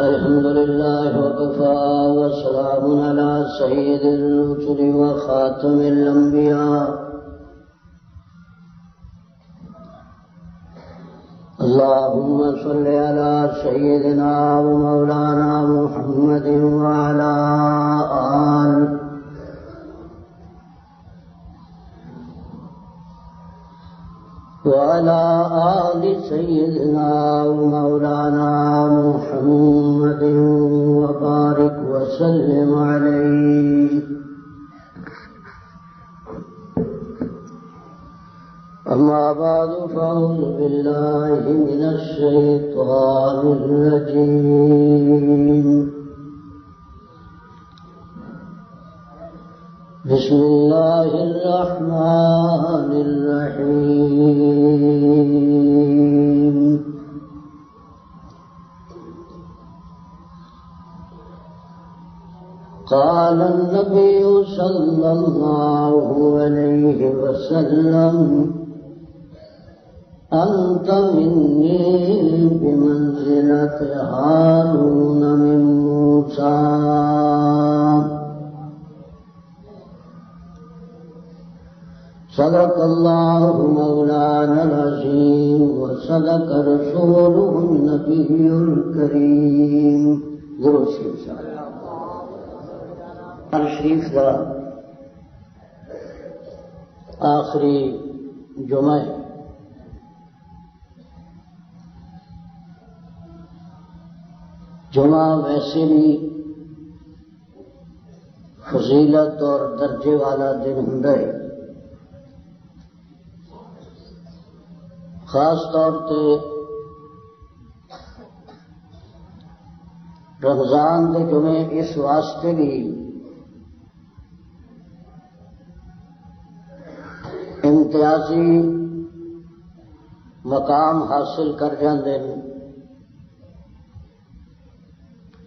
الحمد لله وكفى وسلام على سيد الرسل وخاتم الأنبياء اللهم صل على سيدنا ومولانا محمد وعلى آل سيدنا ومولانا محمد وبارك وسلم عليه. أما بعد فأعوذ بالله من الشيطان الرجيم. بسم الله الرحمن الرحيم. قال النبي صلى الله عليه وسلم أنت مني بمنزلة هارون من موسى. صدق الله مولانا العظيم وصدق رسوله النبي الكريم. ضرور شریف شریف کا آخری جمعہ جمعہ ویسے بھی فضیلت اور درجے والا دن ہوندا ہے. خاص طور پہ رمضان کے جمعے اس واسطے بھی امتیازی مقام حاصل کر جاندے ہیں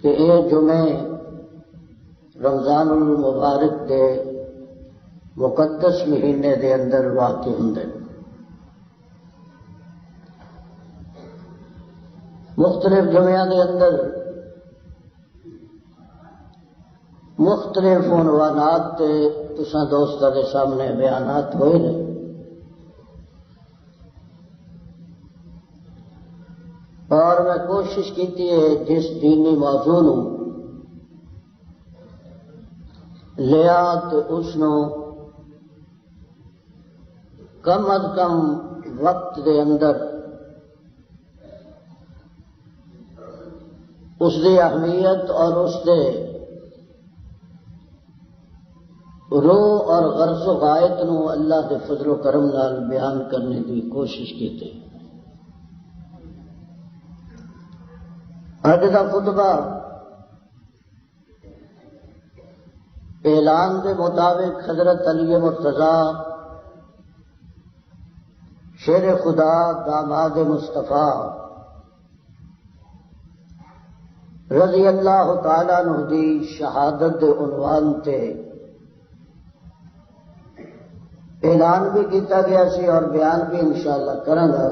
کہ یہ جمعے رمضان المبارک کے مقدس مہینے دے اندر واقع ہوندے ہیں. مختلف جمعوں کے اندر مختلف عنوانات تے تساں دوستاں کے سامنے بیانات ہوئے نے. اور میں کوشش کی ہے جس دینی موضوع نو لیا تو اس نو کم از کم وقت دے اندر اس دی اہمیت اور اس دے روح اور غرض و غایت نو اللہ کے فضل و کرم نال بیان کرنے کی کوشش کی تھی. اج کا خطبہ اعلان کے مطابق حضرت علی مرتضیٰ شیر خدا داماد مصطفیٰ رضی اللہ تعالیٰ عنہ دی شہادت دے عنوان تے اعلان بھی کیتا گیا سی اور بیان بھی انشاءاللہ کراں گا.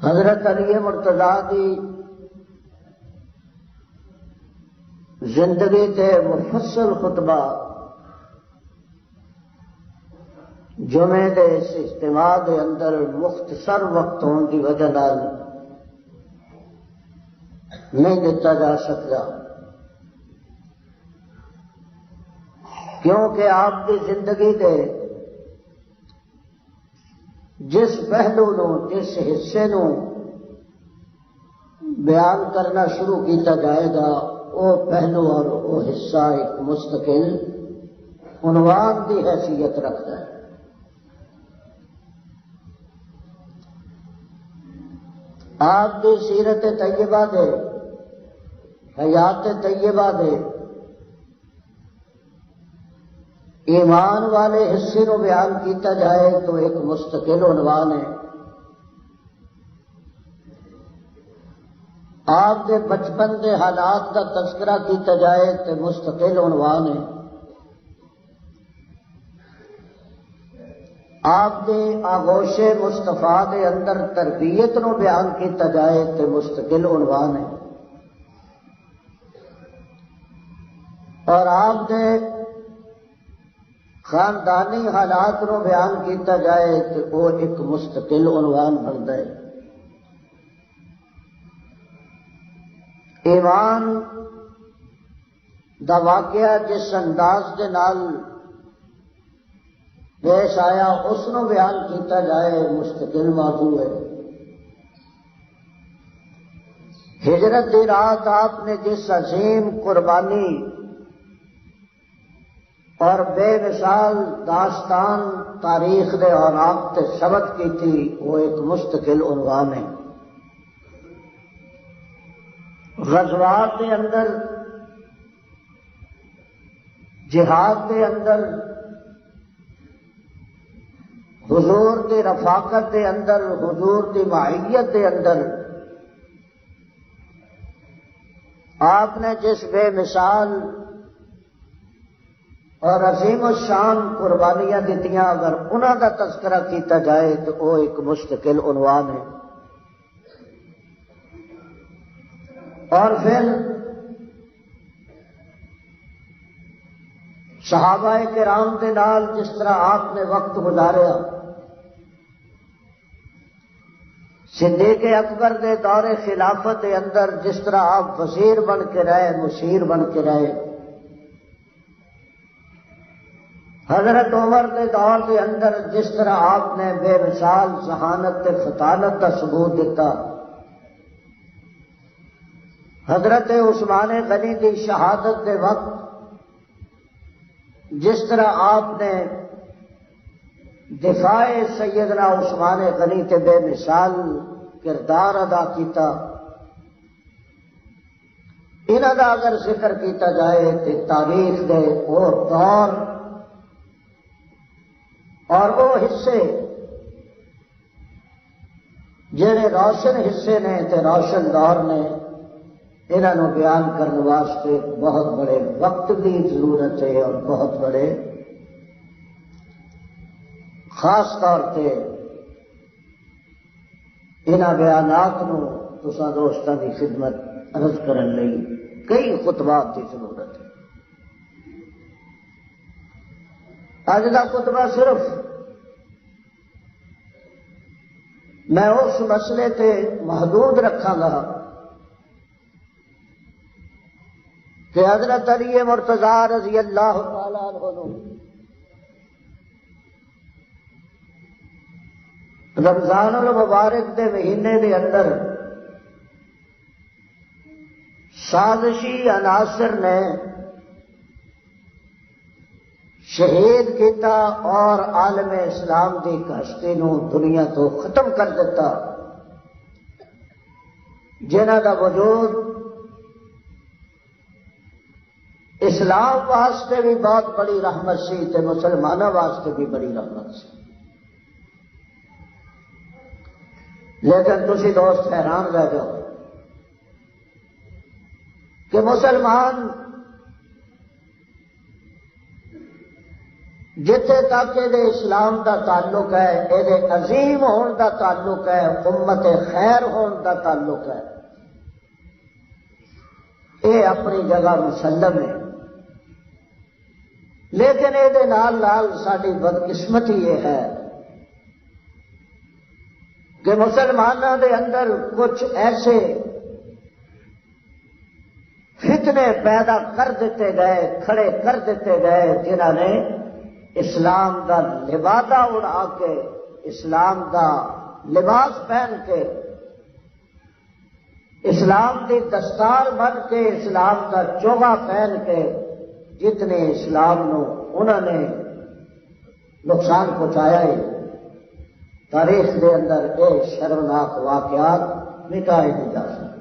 حضرت علی مرتضیٰ دی زندگی تے مفصل خطبہ جمعے دے اس اجتماع دے اندر مختصر وقت ہونے کی وجہ نال نہیں دیتا جا سکتا، کیونکہ آپ کی زندگی دے جس پہلو نو جس حصے نو بیان کرنا شروع کیتا جائے گا وہ پہلو اور وہ حصہ ایک مستقل عنوان کی حیثیت رکھتا ہے. آپ کی سیرت طیبہ دے حیات طیبہ دے ایمان والے حصے کو بیان کیتا جائے تو ایک مستقل عنوان ہے. آپ کے بچپن کے حالات کا تذکرہ کیتا جائے تو مستقل عنوان ہے. آپ دی آغوش مصطفیٰ دے اندر تربیت نو بیان کیتا جائے تے مستقل عنوان ہے، اور آپ دے خاندانی حالات نو بیان کیتا جائے تے وہ ایک مستقل عنوان بنتا ہے۔ ایمان دا واقعہ جس انداز دے نال پیش آیا اس نو بیان کیتا جائے مستقل موضوع ہے۔ ہجرت دی رات آپ نے جس عظیم قربانی اور بے مثال داستان تاریخ دے اوراق تے ثبت کی تھی وہ ایک مستقل عنوان ہے۔ غزوات کے اندر، جہاد کے اندر، حضور کی رفاقت کے اندر، حضور کی معیت کے اندر آپ نے جس بے مثال اور عظیم الشان قربانیاں دیتیاں، اگر انہاں دا تذکرہ کیتا جائے تو وہ ایک مستقل عنوان ہے۔ اور پھر صحابہ کرام کے نال جس طرح آپ نے وقت گزاریا، صدیق اکبر کے دور خلافت کے اندر جس طرح آپ وزیر بن کے رہے، مشیر بن کے رہے، حضرت عمر کے دور کے اندر جس طرح آپ نے بے مثال ذہانت تے فطانت کا ثبوت دیتا، حضرت عثمان غنی کی شہادت کے وقت جس طرح آپ نے دفاع سیدنا عثمان غنی کے بے مثال کردار ادا کیتا، انہاں دا اگر ذکر کیتا جائے تو تاریخ دے وہ دور اور وہ حصے جڑے روشن حصے نے تے روشن دور نے، انہاں نو بیان کرنے واسطے بہت بڑے وقت کی ضرورت ہے، اور بہت بڑے خاص طور پہ انہاں بیانات نو تساں دوستاں کی خدمت عرض کرن لئی کئی خطبات کی ضرورت ہے۔ اج کا خطبہ صرف میں اس مسئلے تے محدود رکھاں گا کہ حضرت علی مرتضیٰ رضی اللہ تعالیٰ عنہ رمضان المبارک دے مہینے دے اندر سازشی عناصر نے شہید کیتا اور عالم اسلام دی ہستی نو دنیا تو ختم کر دیتا، جنہاں دا وجود اسلام واسطے بھی بہت بڑی رحمت سی تے مسلمانوں واسطے بھی بڑی رحمت سی۔ لیکن تسی دوست حیران رہ جاؤ کہ مسلمان جتھے تک یہ اسلام دا تعلق ہے، یہ عظیم ہون دا تعلق ہے، امت خیر ہون دا تعلق ہے، یہ اپنی جگہ مسلم ہے۔ لیکن یہ نال ساری بدقسمتی یہ ہے کہ مسلمانوں دے اندر کچھ ایسے فتنے پیدا کر دیتے گئے، کھڑے کر دیتے گئے، جنہوں نے اسلام دا لبادہ اڑا کے، اسلام دا لباس پہن کے، اسلام دی دستار بن کے، اسلام دا چوغا پہن کے جتنے اسلام نو انہوں نے نقصان پہنچایا ہے، تاریخ دے اندر اے شرمناک واقعات مٹائے نہیں جا سکتے۔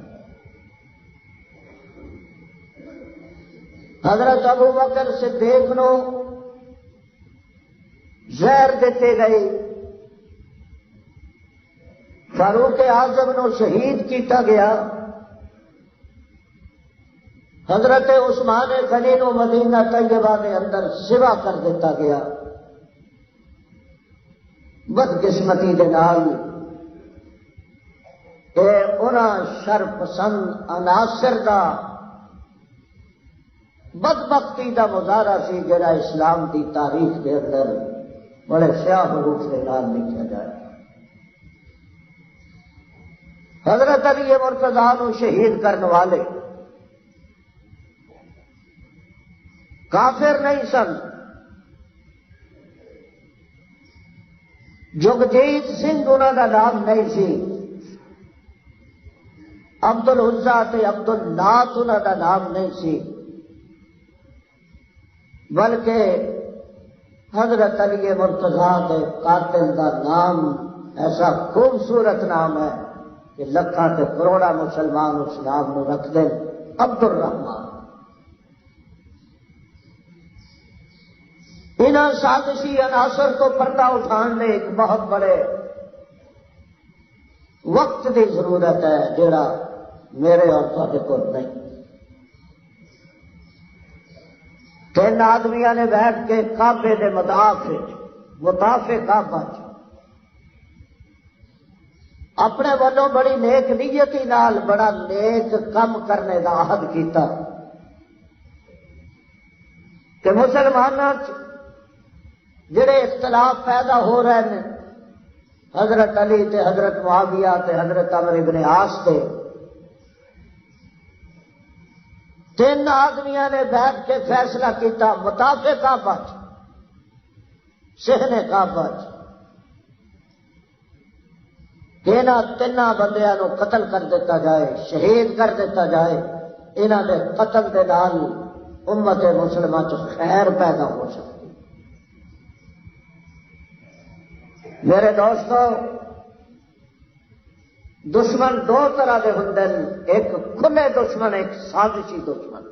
حضرت ابو بکر صدیق نو زہر دیتے گئی، فاروق اعظم نو شہید کیتا گیا، حضرت عثمان غنی نو مدینہ طیبہ کے اندر سوا کر دیتا گیا، بدقسمتی دے نال اے انہاں شر پسند عناصر دا بدبختی دا مظاہرہ سی جڑا اسلام دی تاریخ دے اندر بڑے سیاہ حروف کے نال لکھا جائے۔ حضرت علی مرتضیٰ نو شہید کرنے والے کافر نہیں سن۔ جگجیت سنگھ انہوں کا نام نہیں سی، عبد العزا تے عبد اللات انہوں کا نام نہیں سی، بلکہ حضرت علی مرتضیٰ کے قاتل کا نام ایسا خوبصورت نام ہے کہ لکھاں تے کروڑا مسلمان اس نام کو رکھ دیں، عبد الرحمان۔ انہاں سازشی عناصر کو پردہ اٹھان لے ایک بہت بڑے وقت کی ضرورت ہے جڑا میرے اور تھوڑے کو نہیں۔ تین آدمیاں نے بیٹھ کے کعبے دے مطاف کعبہ اپنے والوں بڑی نیک نیتی نال بڑا نیک کم کرنے کا عہد کیتا کہ مسلمانوں جڑے اختلاف پیدا ہو رہے ہیں حضرت علی تے حضرت معاویہ تے حضرت عمرو بن عاص تے، تین آدمیاں نے بیٹھ کے فیصلہ کیتا مطاف کعبہ صحن کعبہ کہ انہاں تیناں بندیاں نو قتل کر دیتا جائے، شہید کر دیتا جائے، انہاں دے قتل دے نال امت مسلمہ چ خیر پیدا ہو سکے۔ میرے دوستو، دشمن دو طرح کے ہوندے ہیں، ایک کھلے دشمن، ایک سازشی دشمن۔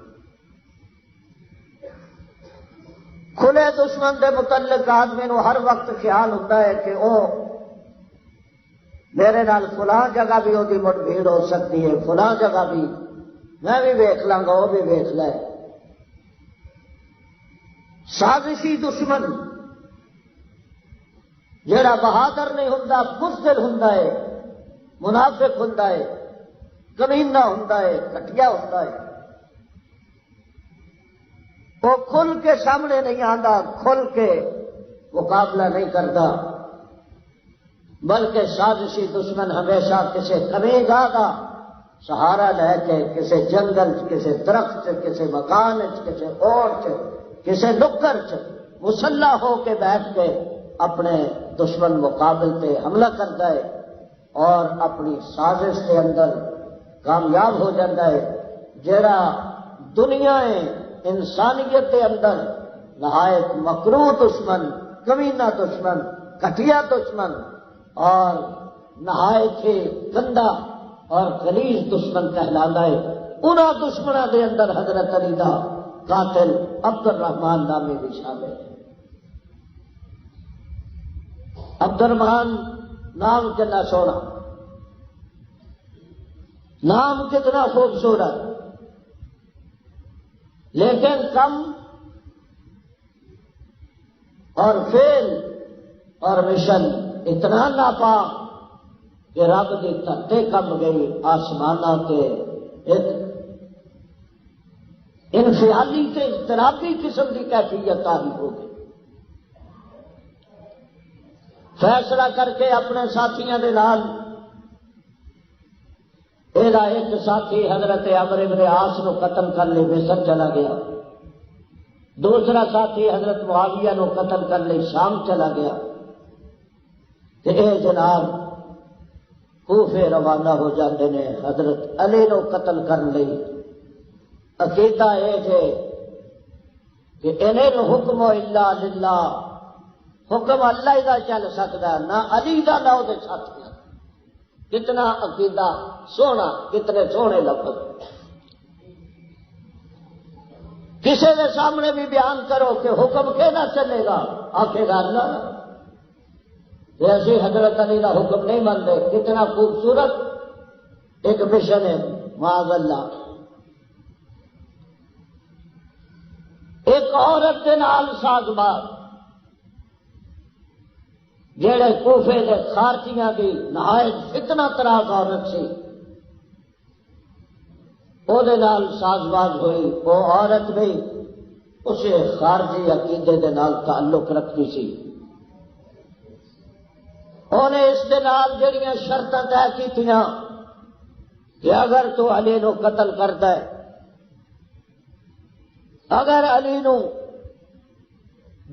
کھلے دشمن دے متعلق آدمی نو ہر وقت خیال ہوتا ہے کہ او میرے نال فلاں جگہ بھی وہی مٹ بھیڑ ہو سکتی ہے، فلاں جگہ بھی میں بھی ویکھ لاں گا، وہ بھی ویکھ لے۔ سازشی دشمن جڑا بہادر نہیں ہوندا، بزدل ہوندا ہے، منافق ہوندا ہے، کمینہ ہوندا ہے، گھٹیا ہوندا ہے، وہ کھل کے سامنے نہیں آندا، کھل کے مقابلہ نہیں کرتا، بلکہ سازشی دشمن ہمیشہ کسی کمی گاہ کا سہارا لے کے کسی جنگل کسی درخت کسی مکان کسی اوڑ کسی نکر مسلح ہو کے بیٹھ کے اپنے دشمن مقابل تے حملہ کرتا ہے اور اپنی سازش کے اندر کامیاب ہو جاتا ہے، جڑا دنیا انسانیت کے اندر نہایت مکروہ دشمن، کمینہ دشمن، گھٹیا دشمن اور نہایت ہی گندا اور غلیظ دشمن کہلاتا ہے۔ انہاں دشمنوں کے اندر حضرت علی دا قاتل عبد الرحمان نامی بھی شامل ہے۔ عبد الرحمان نام کتنا سونا، نام کتنا خوبصورت، لیکن کم اور فعل اور مشن اتنا ناپاک کہ رب دی دھرتی کم گئی، آسمانہ کے ایک انفعالی تے اضطرابی قسم کی کیفیت آدھی ہو گئی۔ فیصلہ کر کے اپنے ساتھیوں کے نال یہ ایک ساتھی حضرت عمرو بن عاص نو قتل کر لے مصر چلا گیا، دوسرا ساتھی حضرت معاویہ نو قتل کر لے شام چلا گیا، کہ اے جناب کوفے روانہ ہو جاتے ہیں حضرت علی نو قتل کر لے۔ عقیدہ یہ ہے کہ ان الحکم الا للہ، حکم اللہ دا چل سکتا ہے، نہ علی دا نہ وہ ساتھی۔ کتنا عقیدہ سونا، کتنے سونے لفظ۔ کسی کے سامنے بھی بیان کرو کہ حکم کہنا چلے گا، آخے گا اللہ، ایسی حضرت علی کا حکم نہیں مانتے۔ کتنا خوبصورت ایک مشن ہے، معاذ اللہ۔ ایک عورت کے نال سازباز، جہے کوفے دے خارجیاں دی نہایت فتنہ تراز عورت سی، وہ ساز باز ہوئی، وہ عورت بھی اسے خارجی عقیدے دے نال تعلق رکھتی سی۔ انہیں اس دے نال جڑیاں شرطاں طے کیتیاں کہ اگر تو علی نو قتل کردا ہے، اگر علی نو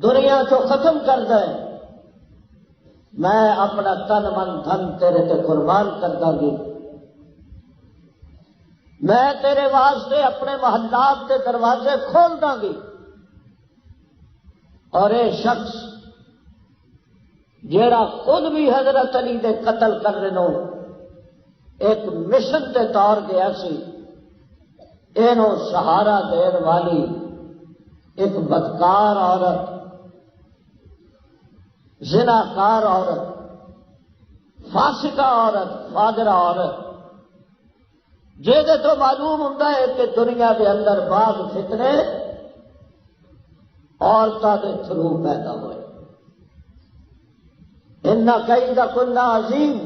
دنیا تو ختم کردا ہے، میں اپنا تن من دھن تیرے تے قربان کر داں گی، میں تیرے واسطے اپنے محلات کے دروازے کھول داں گی۔ اور یہ شخص جیڑا خود بھی حضرت علی دے قتل کرنے نو ایک مشن کے طور گیا سی، اینو سہارا دین والی ایک بدکار عورت، زناکار عورت، فاسقہ عورت، فاجرہ عورت، جہدے تو معلوم ہوتا ہے کہ دنیا کے اندر بعض فتنے عورتوں کے تھرو پیدا ہوئے۔ ان کید کن عظیم،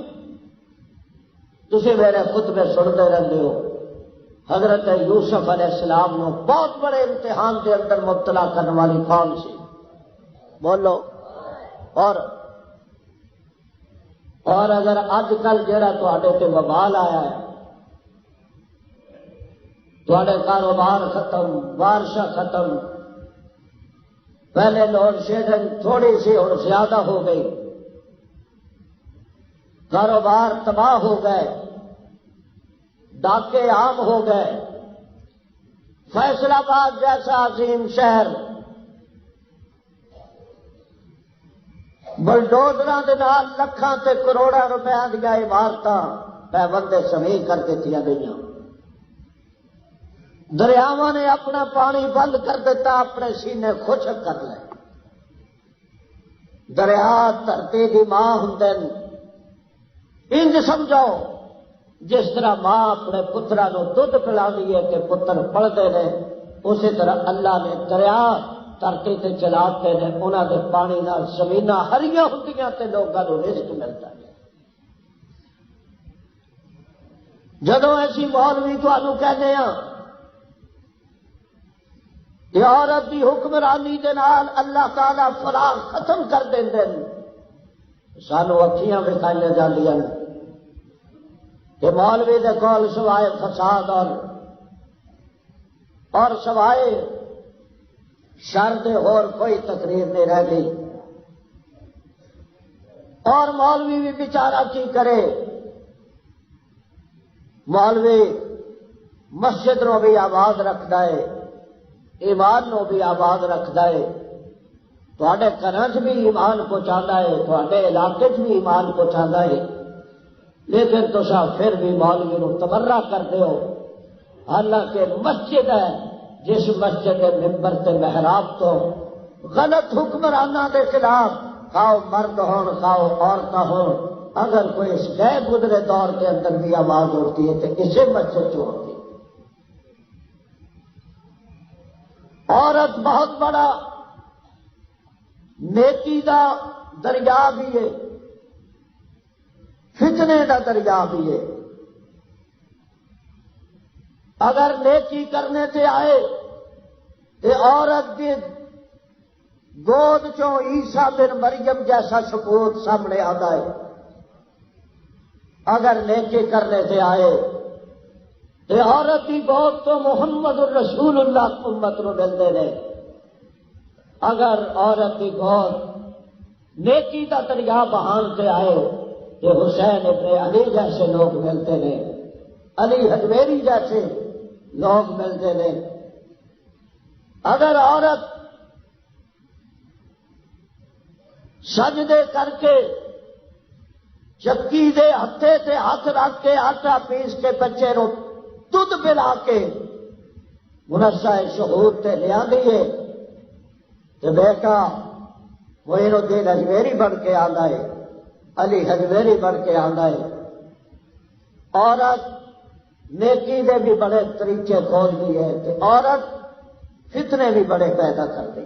تسی میرے خطبے سنتے رہتے ہو، حضرت یوسف علیہ السلام نو بہت بڑے امتحان کے اندر مبتلا کرنے والی کون سی؟ بولو۔ اور اگر اج کل جہاں تے وبال آیا ہے، تھوڑے کاروبار ختم، بارشاں ختم، پہلے لوڈ شیڈنگ تھوڑی سی اور زیادہ ہو گئی، کاروبار تباہ ہو گئے، ڈاکے عام ہو گئے، فیصل آباد جیسا عظیم شہر بلڈوزراں دے نال لکھاں تے کروڑاں روپیاں دیا عمارتاں پیوندے سمیع کر دتیاں گئیاں، دریاواں نے اپنا پانی بند کر دیتا، اپنے سینے خشک کر لے۔ دریا دھرتی دی ماں ہوندے، انج سمجھو جس طرح ماں اپنے پترا نو دودھ پلاندی ہے کہ پتر پلدے نے، اسی طرح اللہ نے دریا دھرتی تے چلاتے ہیں، انہاں دے پانی نال زمیناں ہریاں ہوندیاں تے لوگاں نو رزق ملتا ہے۔ جدوں ایسی مولوی تانوں کہنے ہاں کہ عورت دی حکمرانی دے نال اللہ تعالی فلاح ختم کر دیندے، سانو اکھیاں وکھائیاں جاندیاں کہ مولوی دے کول سوائے فساد اور سوائے شر دے اور کوئی تقریر نہیں رہ گئی، اور مولوی بھی بیچارہ کی کرے، مولوی مسجد نو بھی آباد رکھدا ہے، ایمان نو بھی آباد رکھدا ہے، تواڈے گھراں چ بھی ایمان پہنچاندا ہے، تواڈے علاقے چ بھی ایمان پہنچاندا ہے، لیکن تساں پھر بھی مولوی نو تبرہ کردے ہو، حالانکہ مسجد ہے جس مسجد کے ممبر تے محراب تو غلط حکمرانہ کے خلاف، خواہ مرد ہون خواہ عورتیں ہون، اگر کوئی اس گئے گزرے دور کے اندر بھی آواز ہوتی ہے تو اسے مسجد چ ہوتی ہے۔ عورت بہت بڑا نیکی دا دریا بھی ہے، فتنے دا دریا بھی ہے۔ اگر نیکی کرنے سے آئے تو عورت کی گود چوں عیسیٰ بن مریم جیسا سپوت سامنے آتا ہے، اگر نیکی کرنے سے آئے تو عورت کی گود تو محمد الرسول اللہ امت نو ملتے ہیں، اگر عورت کی گود نیکی کا دریا بہان سے آئے تو حسین ابن علی جیسے لوگ ملتے ہیں، علی حجویری جیسے لوگ ملتے ہیں۔ اگر عورت سجدے کر کے چکی دے ہتھے سے ہاتھ رکھ کے آٹا پیس کے بچے نو دودھ پلا کے منصہ شہور تے لیا دیے تو بیٹا معین الدین حجویری بن کے آندا ہے، علی حجویری بن کے آندا ہے۔ عورت نیکی دے بھی بڑے طریقے کھول دی ہے کہ عورت فتنے بھی بڑے پیدا کر دی۔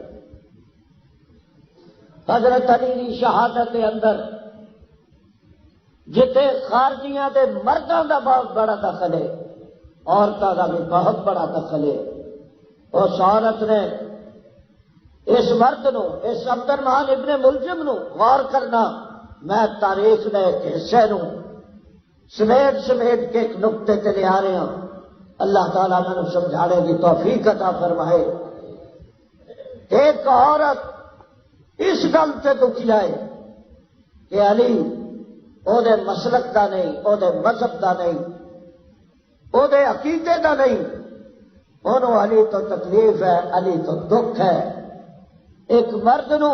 حضرت علی دی شہادت دے اندر جتے خارجیاں دے مرداں دا بہت بڑا دخل ہے، عورتاں دا بھی بہت بڑا دخل ہے، اس عورت نے اس مرد نو، اس عبد الرحمن ابن ملجم نو غور کرنا، میں تاریخ دے ایک حصے نو سمیٹ کے ایک نقطے تے لے آ رہے ہیں، اللہ تعالیٰ میں نے سمجھانے کی توفیق عطا فرمائے۔ ایک عورت اس گل سے دکھی آئے کہ علی او دے مسلک دا نہیں، او دے مذہب دا نہیں، او دے عقیدے دا نہیں، انہوں علی تو تکلیف ہے، علی تو دکھ ہے۔ ایک مرد نو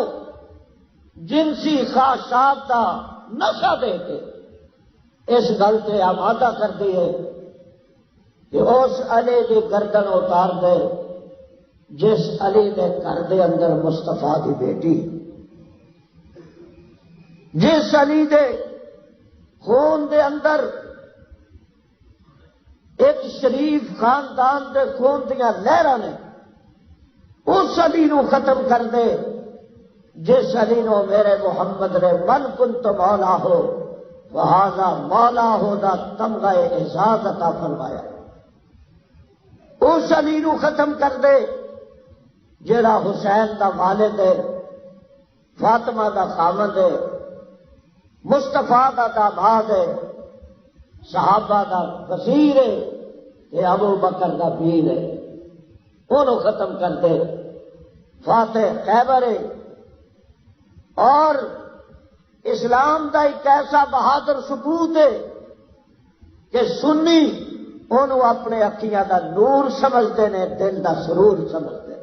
جنسی خواہشات دا نشہ دے کے اس گل سے آمادہ کر دی ہے کہ اس علی دی گردن اتار دے جس علی دے گھر دے اندر مصطفیٰ دی بیٹی، جس علی دے خون دے اندر ایک شریف خاندان دے خون دیا لہراں نے، اس علی نو ختم کر دے جس علی نو میرے محمد نے من کنت مولا ہو وہذا مولا ہو دا تمغہ اعزاز عطا فرمایا، اس علی نو ختم کر دے جڑا حسین دا والد ہے، فاطمہ دا خامد ہے، مصطفیٰ دا داماد ہے، صحابہ دا وزیر ہے، یہ ابو بکر دا پیر ہے، انہوں ختم کر دے، فاتح خیبر ہے، اور اسلام دا ایک ایسا بہادر ثبوت ہے کہ سنی انہوں اپنے اکھیاں دا نور سمجھتے ہیں، دل دا سرور سمجھتے ہیں۔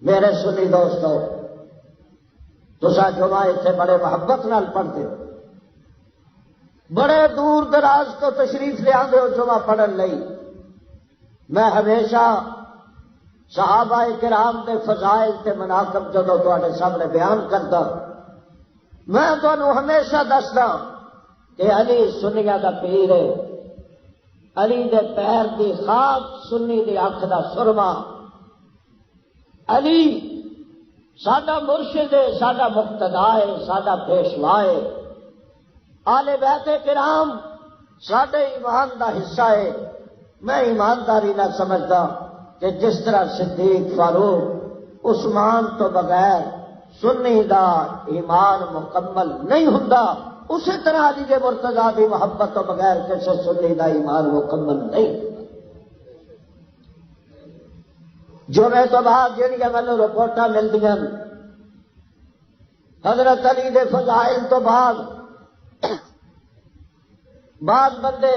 میرے سنی دوستو، تسا جمعہ اتنے بڑے محبت نال پڑھتے ہو، بڑے دور دراز تو تشریف لے آتے ہو جمعہ پڑھن لئی۔ میں ہمیشہ صحابہ کرام دے فضائل تے مناقب جدو تواڈے سامنے بیان کرتا، میں تمہیں ہمیشہ دسدا کہ علی سنیاں دا پیر ہے، علی دے پیر دی خاک سنی دی اکھ دا سرما، علی ساڈا مرشد ہے، ساڈا مقتدا ہے، ساڈا پیشوا ہے، آل بیت کرام ساڈے ایمان دا حصہ ہے۔ میں ایمانداری نہ سمجھدا کہ جس طرح صدیق فاروق عثمان تو بغیر سنی دا ایمان مکمل نہیں ہوندا، اسی طرح علی کے مرتضیٰ دی محبت تو بغیر کسی سنی دا ایمان مکمل نہیں ہوندا۔ جمعے تو بعد جہاں مینوں رپورٹاں ملدیاں حضرت علی دے فضائل تو بعد بعض بندے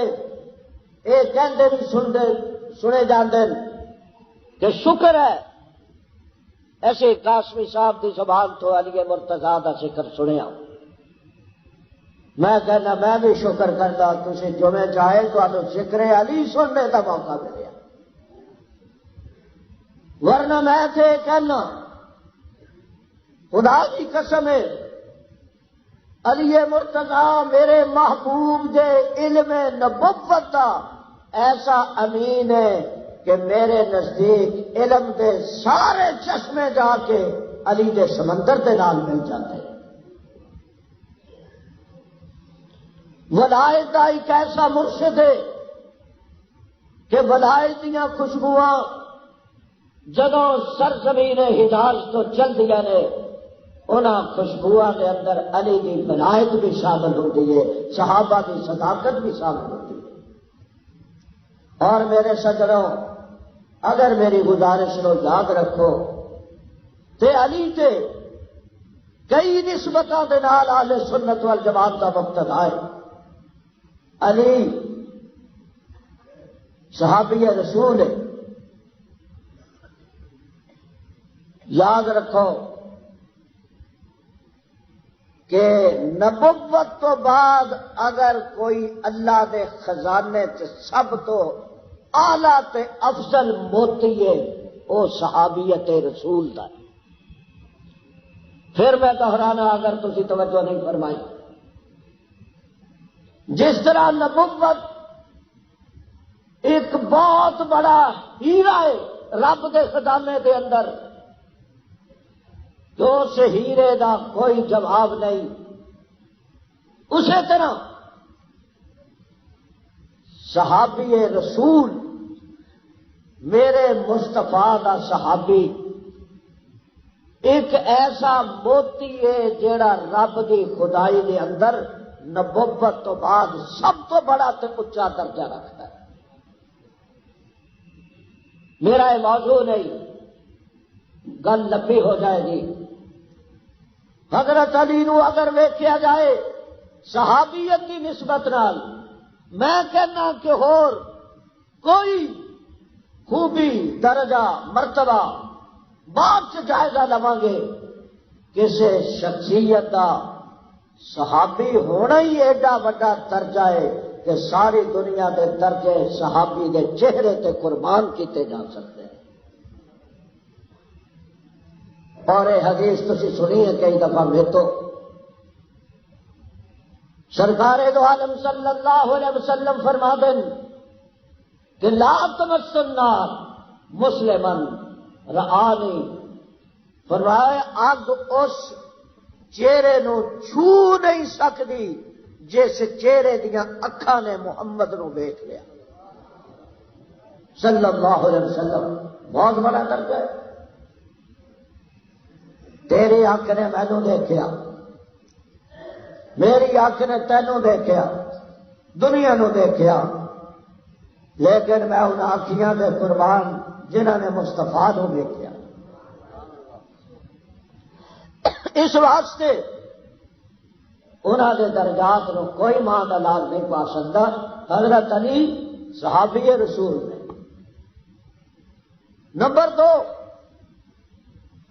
یہ کہندے بھی سنے جاندے کہ شکر ہے ایسے قاسمی صاحب دی زبان تو علی مرتضیٰ دا ذکر سنیا۔ میں کہنا میں بھی شکر کرتا، تسی جمعے چاہے تو ذکر علی سننے کا موقع ملیا، ورنہ میں تھے کہنا خدا کی قسم ہے علی مرتضیٰ میرے محبوب دے علم نبوت دا ایسا امین ہے کہ میرے نزدیک علم دے سارے چشمے جا کے علی دے سمندر دے نال مل جاتے ہیں۔ ولایت دا ایک ایسا مرشد ہے کہ ولایت دیاں خوشبواں جدوں سرزمین حجاز تو چل دیا نے، انہاں خوشبواں کے اندر علی کی ولایت بھی شامل ہوتی ہے، صحابہ کی صداقت بھی شامل ہوتی ہے۔ اور میرے سجنوں، اگر میری گزارش کو یاد رکھو تے علی تے کئی نسبتاں دے نال اہل سنت والجماعت دا مقتدا ہے۔ علی صحابی رسول ہے، یاد رکھو کہ نبوت تو بعد اگر کوئی اللہ دے خزانے تے سب تو اعلیٰ تے افضل موتی ہے وہ صحابیت رسول دا ہے۔ پھر میں دہرانا اگر تسی توجہ نہیں فرمائی، جس طرح نبوت ایک بہت بڑا ہیرا ہے رب دے خزانے دے اندر، تو اس ہیرے دا کوئی جواب نہیں. اسی طرح صحابی رسول میرے مصطفیٰ دا صحابی ایک ایسا موتی ہے جیڑا رب دی خدائی دے اندر نبوت تو بعد سب تو بڑا تے اچا درجہ رکھتا ہے. میرا یہ موضوع نہیں، گل لمبی ہو جائے گی. حضرت علی نو اگر ویکھیا جائے صحابیت کی نسبت نال، میں کہنا کہ ہور کوئی خوبی درجہ مرتبہ بعد سے جائزہ لواں گے. کسی شخصیت کا صحابی ہونا ہی ایڈا بڑا درجہ ہے کہ ساری دنیا کے درجے صحابی کے چہرے تے قربان کیتے جا سکتے ہیں. اور یہ حدیث تسی سنی ہے کئی دفعہ میں تو سرکار دو عالم صلی اللہ علیہ وسلم فرما دیں کہ لا تمس النار مسلمن رآنی، فرمایا اگ اس چہرے نو چھو نہیں سکتی جس چہرے دیا اکھاں نے محمد نو دیکھ لیا صلی اللہ علیہ وسلم. بہت بڑا درجہ ہے. تیری اکھ نے مینوں دیکھیا، میری اکھ نے تینوں دیکھیا، دنیا نو دیکھیا، لیکن میں ان آنکھیاں دے قربان جنہوں نے مصطفیٰ نو دیکھیا. اس واسطے انہوں نے درجات نو کوئی ماں کا لال نہیں پا سکتا. حضرت علی صحابی رسول نے. نمبر 2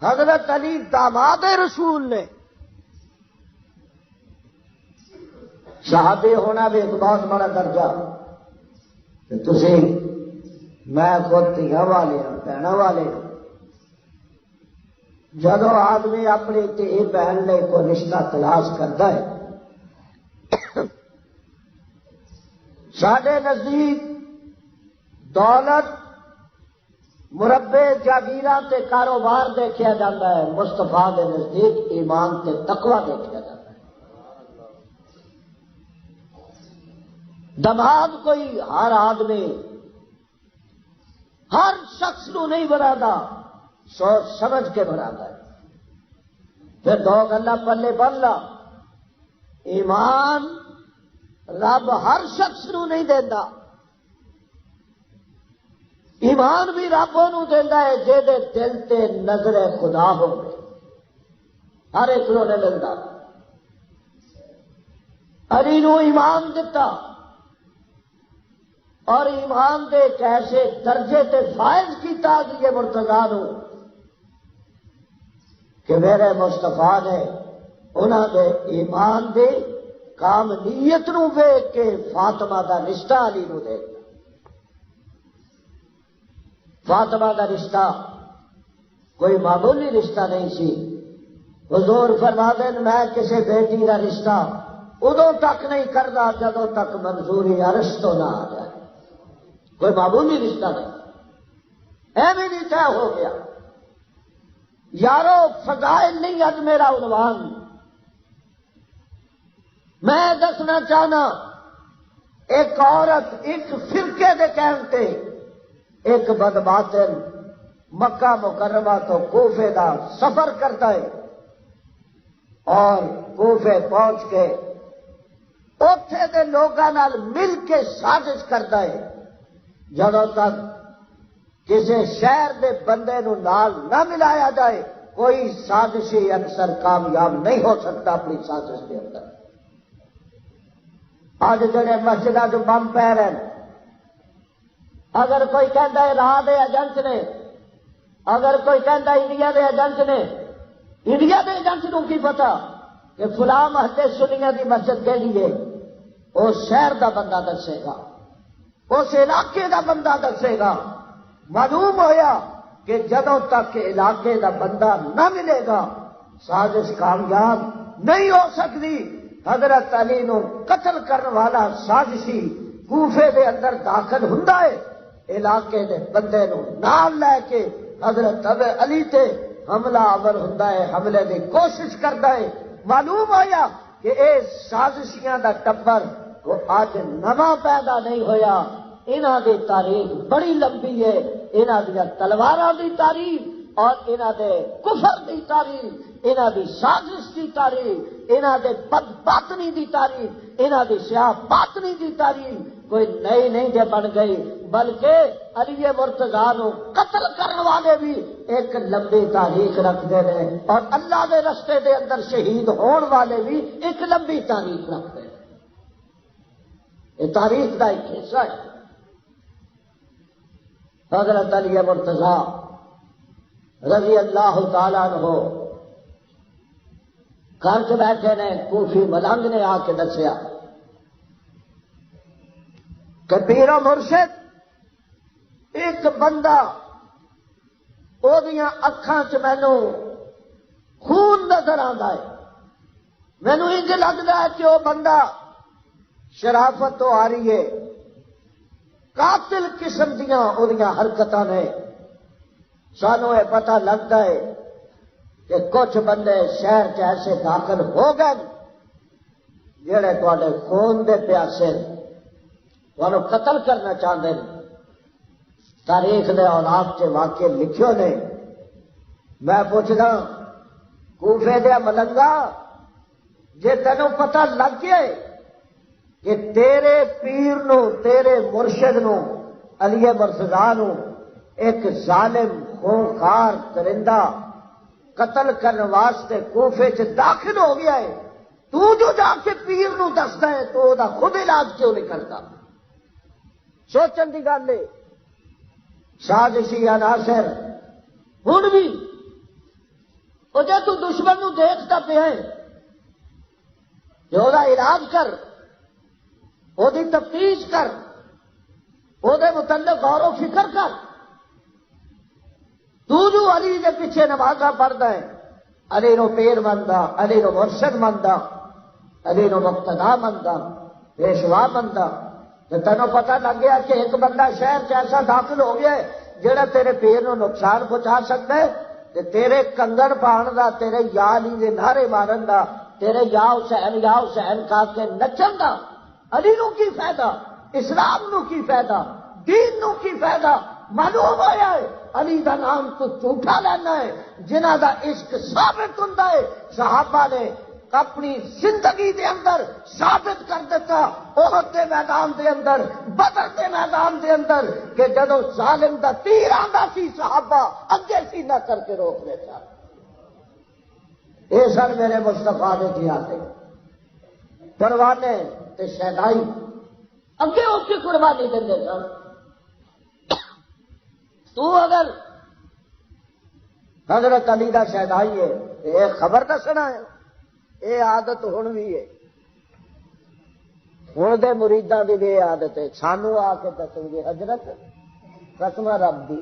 حضرت علی داماد رسول نے. صحابی ہونا بھی ایک بہت بڑا درجہ. تسی میں خود دھیاں والے ہوں، بہنوں والے ہوں. جدو آدمی اپنی دھی بہن لے کوئی رشتہ تلاش کرتا ہے، ساڈے نزدیک دولت مربے جاگیراں تے کاروبار دیکھا جاتا ہے، مصطفیٰ کے نزدیک ایمان تے تقوی دیکھا جاتا ہے. دماغ کوئی ہر آدمی ہر شخص نو نہیں بناتا، سوچ سمجھ کے بناتا ہے. پھر 2 گلا پلے بن لا. ایمان رب ہر شخص نو نہیں دینا. ایمان بھی رب نو دینا ہے جے دے دل تے نظر خدا ہو، ہر ایک نو نہیں ملتا. علی نو ایمان دیتا اور ایمان دے ایک ایسے درجے تے فائز کیتا کہ یہ مرتضیٰ نو کہ میرے مصطفیٰ نے انہوں دے ایمان دے کاملیت نو ویکھ کے فاطمہ دا رشتہ علی نو دے. فاطمہ دا رشتہ کوئی معمولی رشتہ نہیں سی. حضور فرما دیں میں کسی بیٹی دا رشتہ ادو تک نہیں کرتا جدوں تک منظوری عرش تو نہ آ جائے. کوئی معمولی رشتہ نہیں، ایویں نہیں طے ہو گیا. یارو فضائل نہیں اج میرا عنوان. میں دسنا چاہنا ایک عورت ایک فرقے دے کہن تے ایک بدباطن مکہ مکرمہ تو کوفے دا سفر کرتا ہے اور کوفے پہنچ کے اوتھے دے لوگاں نال مل کے سازش کرتا ہے. جدوں تک کسی شہر دے بندے نو نال نہ ملایا جائے کوئی سازشی اکثر کامیاب نہیں ہو سکتا اپنی سازش کے اندر. آج جڑے مسجداں جو بم پہ رہے ہیں، اگر کوئی کہتا ہے راہ دے ایجنٹ نے، اگر کوئی کہتا ہے انڈیا دے ایجنٹ نے، انڈیا دے ایجنٹ نو کی پتا کہ فلاں مسجد سنیاں دی مسجد کے لیے اس شہر دا بندہ دسے گا، اس علاقے دا بندہ دسے گا. معلوم ہویا کہ جدوں تک علاقے دا بندہ نہ ملے گا سازش کامیاب نہیں ہو سکتی. حضرت علی نو قتل کرنے والا سازشی کوفے دے اندر داخل ہوندا ہے، علاقے دے بندے نو نال لے کے حضرت علی تے حملہ آور ہوتا ہے، حملے کی کوشش کرتا ہے، معلوم ہوا کہ اے سازشیاں دا ٹبر وہ اج نواں پیدا نہیں ہویا، انہاں دی تاریخ بڑی لمبی ہے، انہاں دی تلواراں دی تاریخ اور انہاں دے کفر دی تاریخ، انہاں دی سازش دی تاریخ، انہاں دے بد باطنی دی تاریخ، انہاں دی سیاہ باطنی دی تاریخ کوئی نئی نہیں جے بن گئی، بلکہ علی مرتضیٰ نو قتل کرنے والے بھی ایک لمبی تاریخ رکھتے ہیں اور اللہ کے رستے دے اندر شہید ہون والے بھی ایک لمبی تاریخ رکھتے ہیں۔ یہ تاریخ کا ایک حصہ ہے۔ حضرت علی مرتضیٰ رضی اللہ تعالیٰ عنہ گھر سے بیٹھے نے، کوفی ملنگ نے آ کے دسیا کہ پیر و مرشد ایک بندہ وہ اکھاں چ مینوں خون نظر آتا ہے، مینوں انج لگتا ہے کہ وہ بندہ شرافت تو آ رہی ہے، قاتل قسم دیاں وہ حرکتاں نے، سانوں یہ پتہ لگتا ہے کہ کچھ بندے شہر چ ایسے داخل ہو گئے جڑے تواڈے خون دے پیاسے تمہیں قتل کرنا چاہتے ہیں۔ تاریخ نے اولاف کے واقعے لکھے نے۔ میں پوچھنا کوفے دیا ملنگا، جے تینوں پتہ لگ گیا کہ تیرے پیر نو، تیرے مرشد نو، علی مرتضیٰ نو ایک ظالم خونخوار درندہ قتل کرنے واسطے کوفے چ داخل ہو گیا ہے، تو جو جا کے پیر نو دستا ہے تو وہ خود علاج کیوں نہیں کرتا؟ سوچن کی گل ہے۔ سازشی عناصر ہن بھی وہ جے تو دشمن نو دیکھتا پیا ہے جو دا علاج کر، وہ دی تفتیش کر، وہ دے متعلق غور و فکر کر۔ تو جو علی دے پیچھے نمازاں پڑھدا ہے، علی نو پیر مندا، علی نو مرشد مندا، علی نو مقتدا مندا، پیشوا مندا، تو تینوں پتہ لگ گیا کہ ایک بندہ شہر چ ایسا داخل ہو گیا ہے جڑا تیرے پیر نو نقصان پہنچا سکتا ہے، تے تیرے کنگن پان دا، تیرے یا علی دے نعرے مارن دا، تیرے یا حسین کہا کے نچن دا علی نو کی فائدہ، اسلام نو کی فائدہ، دین نو کی فائدہ؟ معلوم ہوا ہے علی دا نام تو جھوٹا لینا ہے، جنہ دا عشق ثابت ہوندا ہے۔ صحابہ نے اپنی زندگی دے اندر ثابت کر دیتا، احد دے میدان دے اندر، بدر دے میدان دے اندر، کہ جدو ظالم دا تیر آندا سی صحابہ اگے سینہ کر کے روک دیتا۔ اے سن میرے مصطفیٰ دے جہاد پروانے تے شہدائی اگے اس کی قربانی دے سن۔ تو اگر حضرت علی دا شہدائی ہے یہ خبر دسنا ہے، یہ عادت ہن بھی ہے، ہن دے مریداں دی بھی عادت ہے، سانو آ کے دسن گے حضرت قسم رب دی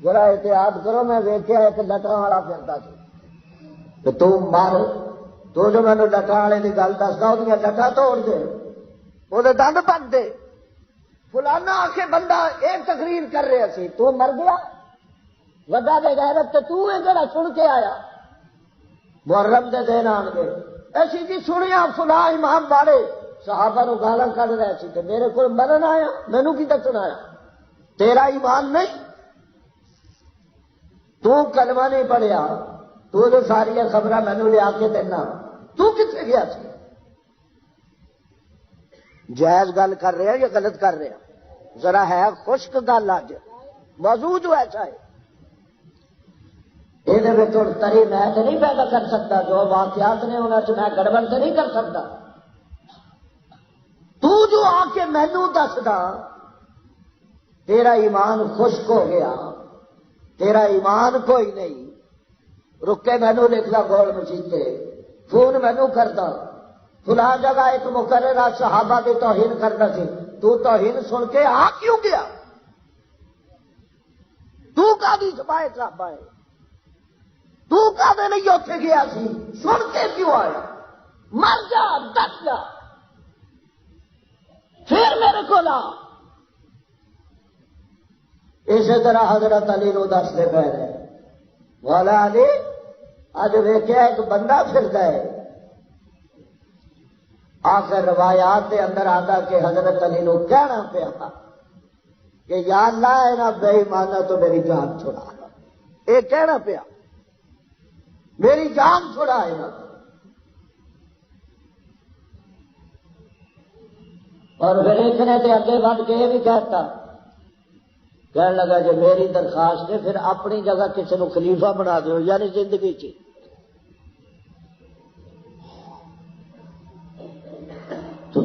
ذرا احتیاط کرو، میں ویکھیا ایک لٹاں والا پھردا سی، تے تو مار، تو جو مینوں لٹاں والے دی گل دسدا وہ لٹاں توڑ دے، وہ دند پٹ دے، فلانا آ کے بندہ ایک تقریر کر رہا سی، تو مر گیا وڈا بے غیرت، تے تو اے جڑا سن کے آیا محرم دے دن آن گئے ایسی جی سنیا فلاں امام والے صحابہ نو گالاں کڈ رہے سی تے میرے کو مرن آیا، مینوں کی دسنا آیا؟ تیرا ایمان نہیں، تو کلمہ نہیں پڑھیا، تو جو ساری خبراں مینوں لیا کے دینا، تو کتنے گیا سی؟ جائز گل کر رہے ہیں یا غلط کر رہے ہیں؟ ذرا ہے خشک گل، اج موضوع جو ایسا ہے یہ تری میں تو نہیں پیدا کر سکتا، جو واقعات نے انہوں سے میں گڑبڑ تو نہیں کر سکتا۔ تو جو آ کے مینوں دسدا تیرا ایمان خشک ہو گیا، تیرا ایمان کوئی نہیں، رکے مینوں لکھدا گول مچیتے، فون مینوں کردا، فلاں جگہ ایک مقررہ صحابہ کی توہین کرتا سی، تو توہین سن کے آ کیوں گیا؟ تو کادی چھپائے صحابہ ہے؟ تو کادے نہیں اوتھے گیا سی؟ سن کے کیوں آیا؟ مر جا، دس جا، پھر میرے کو لا۔ اسی طرح حضرت علی نو دستے پہ رہے، مولا علی اج ویکھیا ایک بندہ پھردا ہے، آخر روایات کے اندر آتا کہ حضرت علی نو کہنا پیا کہ یا اللہ انہاں بے ایماناں تو میری جان چھڑا، یہ کہنا پیا میری جان چھڑا ہے۔ اور پھر ایک نے تے اگے بڑھ کے یہ بھی کہتا، کہنے لگا کہ میری درخواست ہے پھر اپنی جگہ کسی نو خلیفہ بنا دو، یعنی زندگی چ تو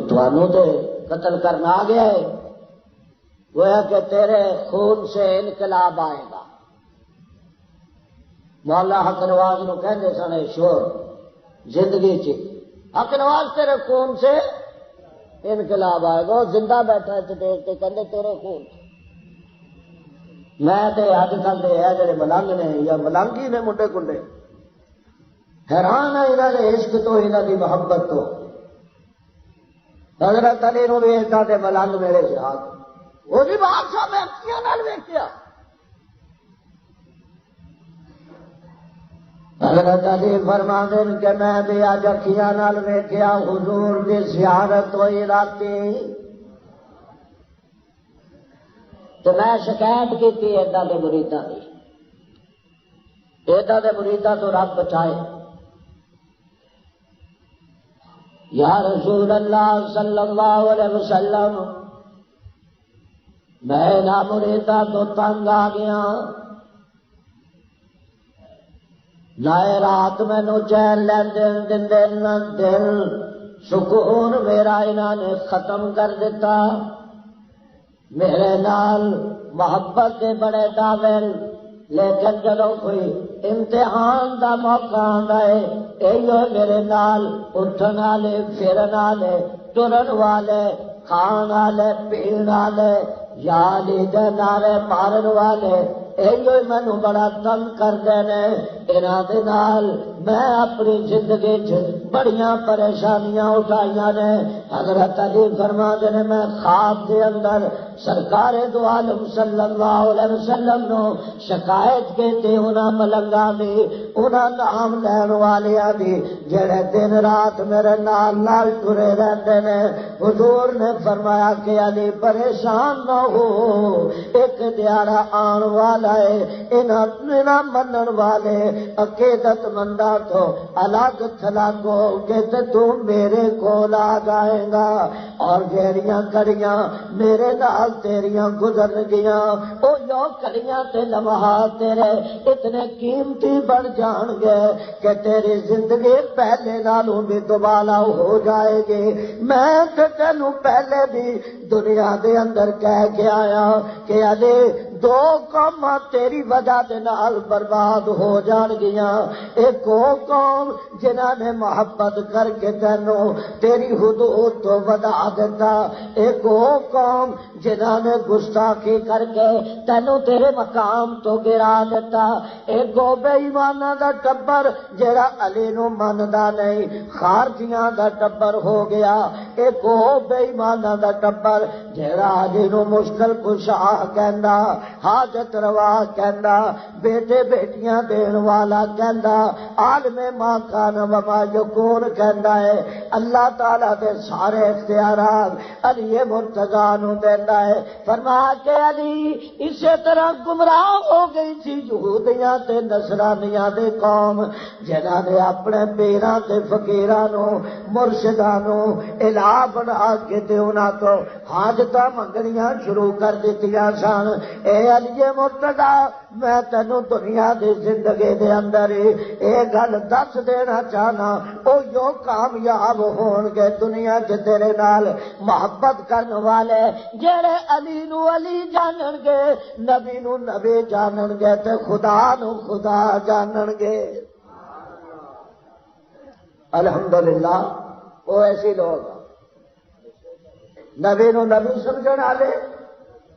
قتل کرنا آ گیا ہے، گویا کہ تیرے خون سے انقلاب آئے گا۔ مولا حق نواز نو کہندے سن شور زندگی چ حق نواز تیرے خون سے انقلاب آئے گا، زندہ بیٹھا ہے دیکھ کے کہندے تیرے خون سے۔ میں تے اج کل دے ہے جڑے ملنگ نے یا ملنگی نے منڈے کنڈے حیران ہے انہاں دے عشق تو، انہاں دی محبت تو۔ حضرت علی نو ویکھدا تے ملنگ میرے ساتھ وہ بھی بادشاہ میں اکھیاں نال ویکھیا۔ حضرت علی فرماندے نے کہ میں بھی اج اکھیاں نال ویکھیا حضور دی زیارت ہوئی راتی، تو میں شکایت کی ایڈا دے مریداں دی، ایڈا دے مریداں تو رب بچائے۔ یا رسول اللہ صلی اللہ علیہ وسلم میں نہ مریداں تو تنگ آ گیا، نہ رات مینو چین لین دے نہ دل سکون میرا انہاں نے ختم کر دیتا۔ میرے نال محبت کے بڑے دعوے، لیکن جدوں کوئی امتحان دا موقع آندا ہے ایو میرے نال اٹھن والے پھرن والے ٹرن والے کھان والے پین والے یا علی دے نعرے مارن والے ایو مینوں بڑا تنگ کردے نے۔ انہاں دے نال میں اپنی زندگی چ بڑیاں پریشانیاں اٹھائیاں نے۔ حضرت علی فرماندے نے میں خواب دے اندر سرکار دو عالم صلی اللہ علیہ وسلم نو شکایت کیتی انہاں ملنگاں دی، انہاں نام لین والیاں دی جڑے دن رات میرے نال نال ٹرے رہندے نے۔ حضور نے فرمایا کہ علی پریشان نہ ہو، ایک دیارہ آن والا ہے، انہاں منن والے عقیدت منداں تو الگ تھلگ ہو کے تو میرے کول آ جائے گا، اور جیڑیاں کڑیاں میرے نال تیریاں گزر گیاں او یو کڑیاں تے لمحات تیرے اتنے قیمتی بن جان گے کہ تیری زندگی پہلے نالوں بھی دوبالا ہو جائے گی۔ میں تے تینوں پہلے بھی دنیا دے اندر کہہ کے آیا کہ علی دو قوم تیری وجہ دے نال برباد ہو جان گیاں، ایک وہ قوم جنہاں نے محبت کر کے تینوں تیری حدود تو ودا دیتا، ایک وہ قوم جنہاں نے گستاخی کر کے تینوں تیرے مقام تو گرا دیتا، ایک وہ بے ایماناں دا ٹبر جڑا علی نو مندا نہیں خارجیاں دا ٹبر ہو گیا، ایک وہ بے ایماناں دا ٹبر جڑا علی نو مشکل کشا کہندا، حاجت روا کہندا، بیٹے بیٹیاں دین والا کہندا، عالم ما کان و ما یکون کہندا ہے۔ اللہ تعالی دے سارے اختیارات علی مرتضی نو دیندا ہے۔ فرمایا کہ علی اسی طرح گمراہ ہو گئی تھی یہودیاں تے نصرانیاں دے قوم جنہاں نے اپنے پیراں تے فقیراں نو مرشداں نو الہ بنا کے تے انہاں تو حاجتاں منگنیاں شروع کر دتیاں سن۔ اے علی مرتضی میں تینوں دنیا دی زندگی دے اندر اے گل دس دینا چاہنا، او یو کامیاب ہون گے دنیا چ تیرے نال محبت کرن والے جڑے علی نو علی جانن گے، نبی نو نبی جانن گے تے خدا نو خدا جانن گے۔ الحمدللہ وہ ایسی لوگ نبی نو نبی سمجھن والے،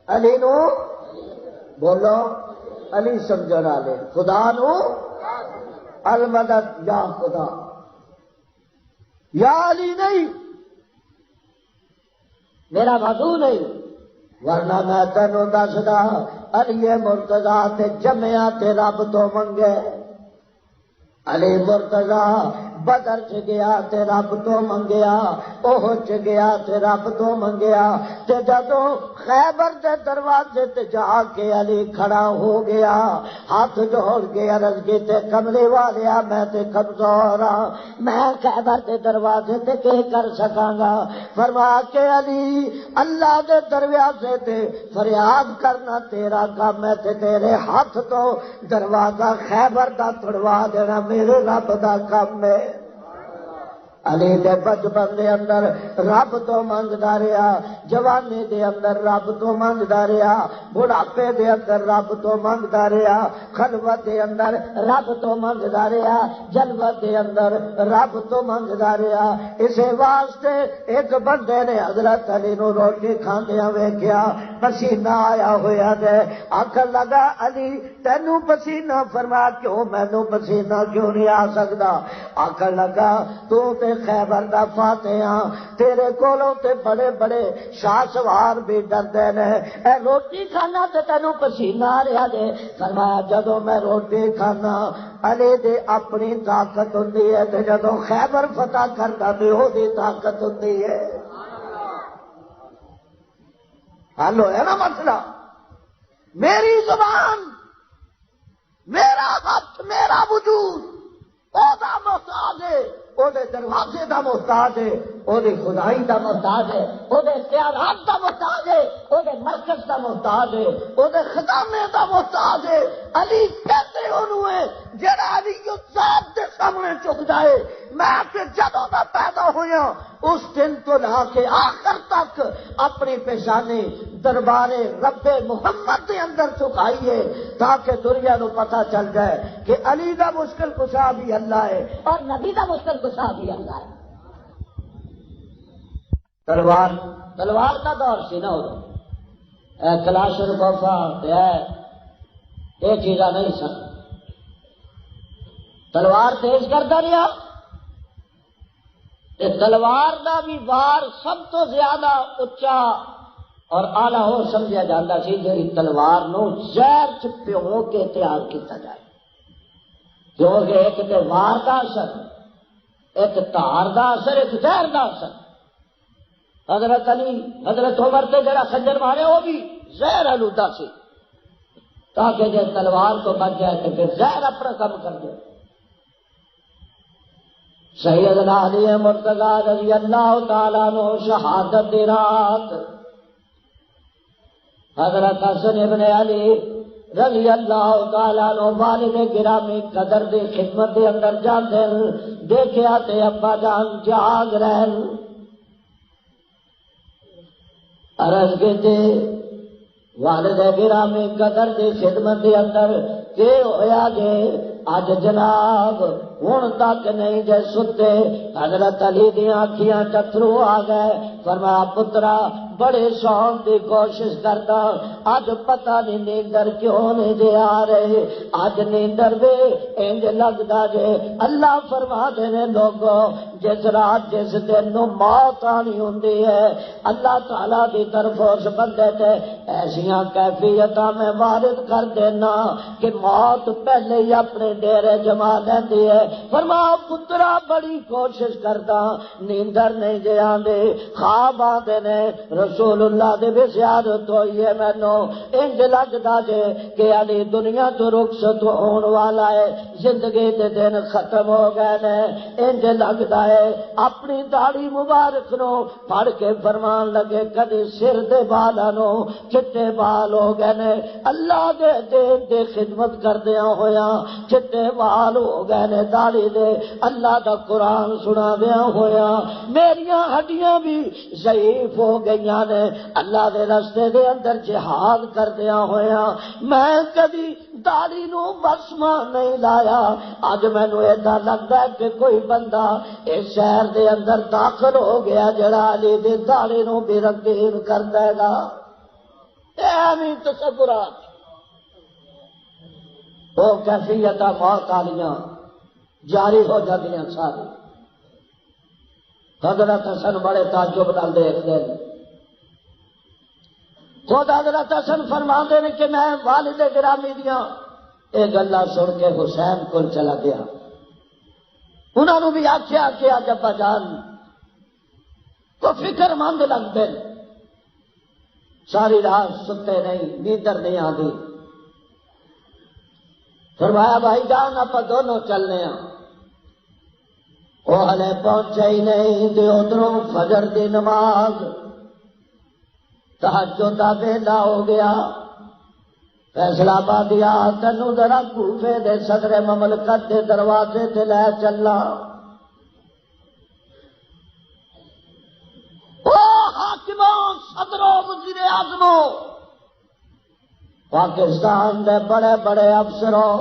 علی نو بولو علی سمجھن والے، خدا نو المدد یا خدا یا علی نہیں میرا وضو نہیں، ورنہ میں تینوں دسدا علی مرتضی تے جمعیا تے رب تو منگے، علی مرتضی بدر چ گیا تے رب تو منگیا، احد چ گیا تے رب تو منگیا، تے جدوں خیبر دے دروازے تے جا کے علی کھڑا ہو گیا، ہاتھ جوڑ کے عرض کی تے کملی والیا میں تے کمزور ہاں، میں خیبر دے دروازے تے کی کر سکاں گا؟ فرما کے علی اللہ دے دروازے تے فریاد کرنا تیرا کام ہے، تے تیرے ہاتھ تو دروازہ خیبر دا توڑوا دینا میرے رب دا کام ہے۔ علی دے بچپن دے اندر رب تو منگدا رہیا، جوانی دے اندر رب تو منگدا رہیا، بڑھاپے دے اندر رب تو منگدا رہیا، خلوت دے اندر رب تو منگدا رہیا، جلوت دے اندر رب تو منگدا رہیا۔ اسے واسطے ایک بندے نے حضرت علی نو روٹی کھاندیاں ویکھیا، پسینہ آیا ہویا دے، آکھن لگا علی تینوں پسینہ؟ فرما کیوں مینوں پسینہ کیوں نہیں آ سکدا؟ آکھن لگا تو تے خیبر دا فاتح ہاں، تیرے کولوں تے بڑے بڑے شاہ سوار بھی ڈردے نے، اے روٹی کھانا تے تینوں پسینہ آ رہا دے؟ فرمایا جدوں میں روٹی کھانا علی دے اپنی طاقت ہوندی ہے، تے جدوں خیبر فتح کردا تے او دی طاقت ہوندی ہے۔ حل ہویا نا مسئلہ؟ میری زبان، میرا ہاتھ، میرا وجود او دا محتاج ہے، او دے دروازے دا محتاج ہے، او دے خدائی دا محتاج ہے، او دے اختیارات دا محتاج ہے، او دے مرکز دا محتاج ہے، او دے خزانے دا محتاج ہے۔ علی کہتے انہوں ہے جڑا علی ذات دے سامنے چک جائے۔ میں کہ جدوں دا پیدا ہویا اس دن تو لا کے آخر تک اپنی پیشانی دربار رب محمد کے اندر چکائیے، تاکہ دنیا نو پتہ چل جائے کہ علی دا مشکل کشا بھی اللہ ہے اور نبی دا مشکل کشا بھی اللہ ہے۔ تلوار کا دور سی نا کلاشن کوفہ یہ چیزاں نہیں سن، تلوار تیز کرتا رہا۔ تلوار دا بھی وار سب تو زیادہ اچا اور آلہ ہو سمجھا جاتا سی جی تلوار نو زہر چپے ہو کے تیار کیتا جائے، کیونکہ ایک تے وار دا اثر، ایک تار دا اثر، ایک زہر دا اثر۔ حضرت علی حضرت عمر تے جڑا خنجر مارے وہ بھی زہر آلودہ سی، تاکہ جب تلوار تو بچ جائے تو پھر زہر اپنا کام کر دے۔ سیدنا علی مرتضی رضی اللہ تعالیٰ عنہ شہادت دی رات حضرت حسن ابن علی رضی اللہ تعالیٰ عنہ والد گرامی قدر دی خدمت دے اندر جاندے دیکھیا تے ابا جان جاگ رہن، عرض کیتے والد گرامی قدر دی خدمت دے اندر کہ ہویا جے اج جناب ہن تک نہیں جے ستے؟ حضرت علی دی آنکھیاں چترو آ گئے، فرمایا پترا بڑے شوق کی کوشش کرتا، اج پتہ نہیں نیندر کیوں نہیں جے آ رہے، اج نیندر دے انج لگدا جے اللہ فرما دے نے لوگوں جس رات جس دن نو موت آنی ہوندی ہے اللہ تعالی دی طرف اس بندے تے ایسیاں کیفیتاں میں وارد کر دینا کہ موت پہلے ہی اپنے ڈیرے جما لیندی ہے۔ فرما پترا بڑی کوشش کرتا نیندر نہیں جے آندے، خواب آندے نے رسول اللہ دے بھی زیادت ہوئی ہے، مینو انج لگدا جے کہ علی دنیا تو رخصت ہون والا ہے، زندگی دے دن ختم ہو گئے نے، انج لگدا ہے۔ اپنی داڑھی مبارک نو پھڑ کے فرمان لگے کدی سر دے بالاں نو چٹے بال ہو گئے نے، اللہ دے دین دے خدمت کردیاں ہویا چٹے بال ہو گئے نے، داڑھی دے اللہ دا قرآن سنا دیا ہویا میریاں ہڈیاں بھی ضعیف ہو گئیاں نے، اللہ دے رستے دے اندر جہاد کردیا ہویا میں کبھی داڑھی نو بسما نہیں لایا۔ اج مینو ایسا لگتا ہے کہ کوئی بندہ اس شہر دے اندر داخل ہو گیا جڑا علی دے داڑھی نو بھی رنگین کر دے گا۔ ایویں تصورات وہ کیفیت موت والیاں جاری ہو جاتی ہیں ساری۔ حضرت حسن بڑے تعجب نال دیکھتے ہیں، خود حضرت حسن فرماندے نے کہ میں والد گرامی دیاں یہ گلاں سن کے حسین کو چلا گیا، انہوں نے بھی آخیا کہ ابا جان تو فکر مند لگتے ساری رات ستے نہیں، نیندر نہیں آتی. فرمایا بھائی جان آپ دونوں چلنے ہیں. وہ ہلے پہنچے ہی نہیں کہ ادھروں فجر کی نماز تہجد کا ویلا ہو گیا. فیصلہ پا دیا تینوں ذرا کوفے دے صدر مملکت کے دروازے تے لے چلا. او حاکموں، صدروں، وزیر اعظموں، پاکستان دے بڑے بڑے افسروں،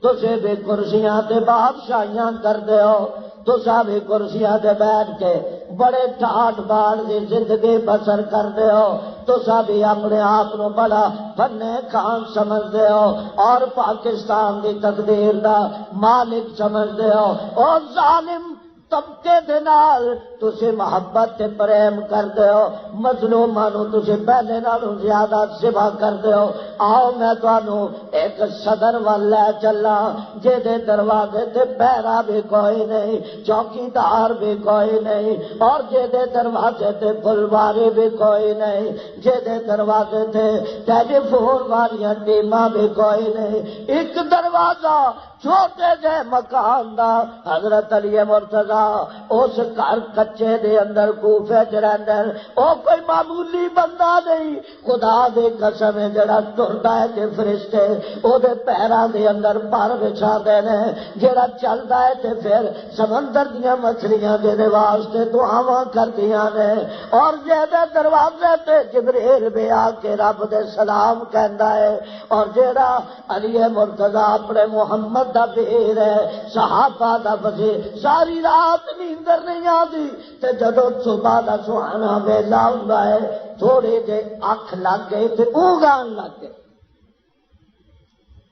تسے بھی کرسیاں تے بادشاہیاں کردے ہو، تسا بھی کرسیاں تے بیٹھ کے بڑے ٹھاٹ باڑ دی زندگی بسر کردے ہو، تسا بھی اپنے آپ نو بڑا فنے خان سمجھدے ہو اور پاکستان دی تقدیر دا مالک سمجھدے ہو. او ظالم طبقے دے نال تسی محبت تے پریم کردے ہو، مظلوماں نو تسی پہلے نالوں زیادہ سوا کردے ہو. آؤ میں تانوں ایک صدر وال لے چلا جے دے دروازے تے پہرا بھی کوئی نہیں، چوکیدار بھی کوئی نہیں، اور جے دے دروازے تے پھلواری بھی کوئی نہیں، جے دے دروازے تے ٹیلی فون والیاں ٹیماں بھی کوئی نہیں. ایک دروازہ چھوٹے جے مکان دا حضرت علی مرتضی اس گھر کچے دے اندر کوفے چ رہندے، او کوئی معمولی بندہ نہیں. خدا دے قسم جڑا ٹردا ہے تے فرشتے او دے پیراں دے اندر پر بچھا دے نے، جڑا چلدا ہے تے پھر سمندر دیاں مچھلیاں دے واسطے دعاواں کردیاں نے، اور جے دے دروازے تے جبریل بھی آ کے رب دے سلام کہندا ہے. اور جڑا علی مرتضی اپنے محمد دا پیر ہے، صحابہ دا وزیر، ساری رات نیندر نہیں آتی تے جدو صبح دا سہانا ویلا ہوندا ہے تھوڑی جے اکھ لگ گئی تے اونگ آن لگ گئی.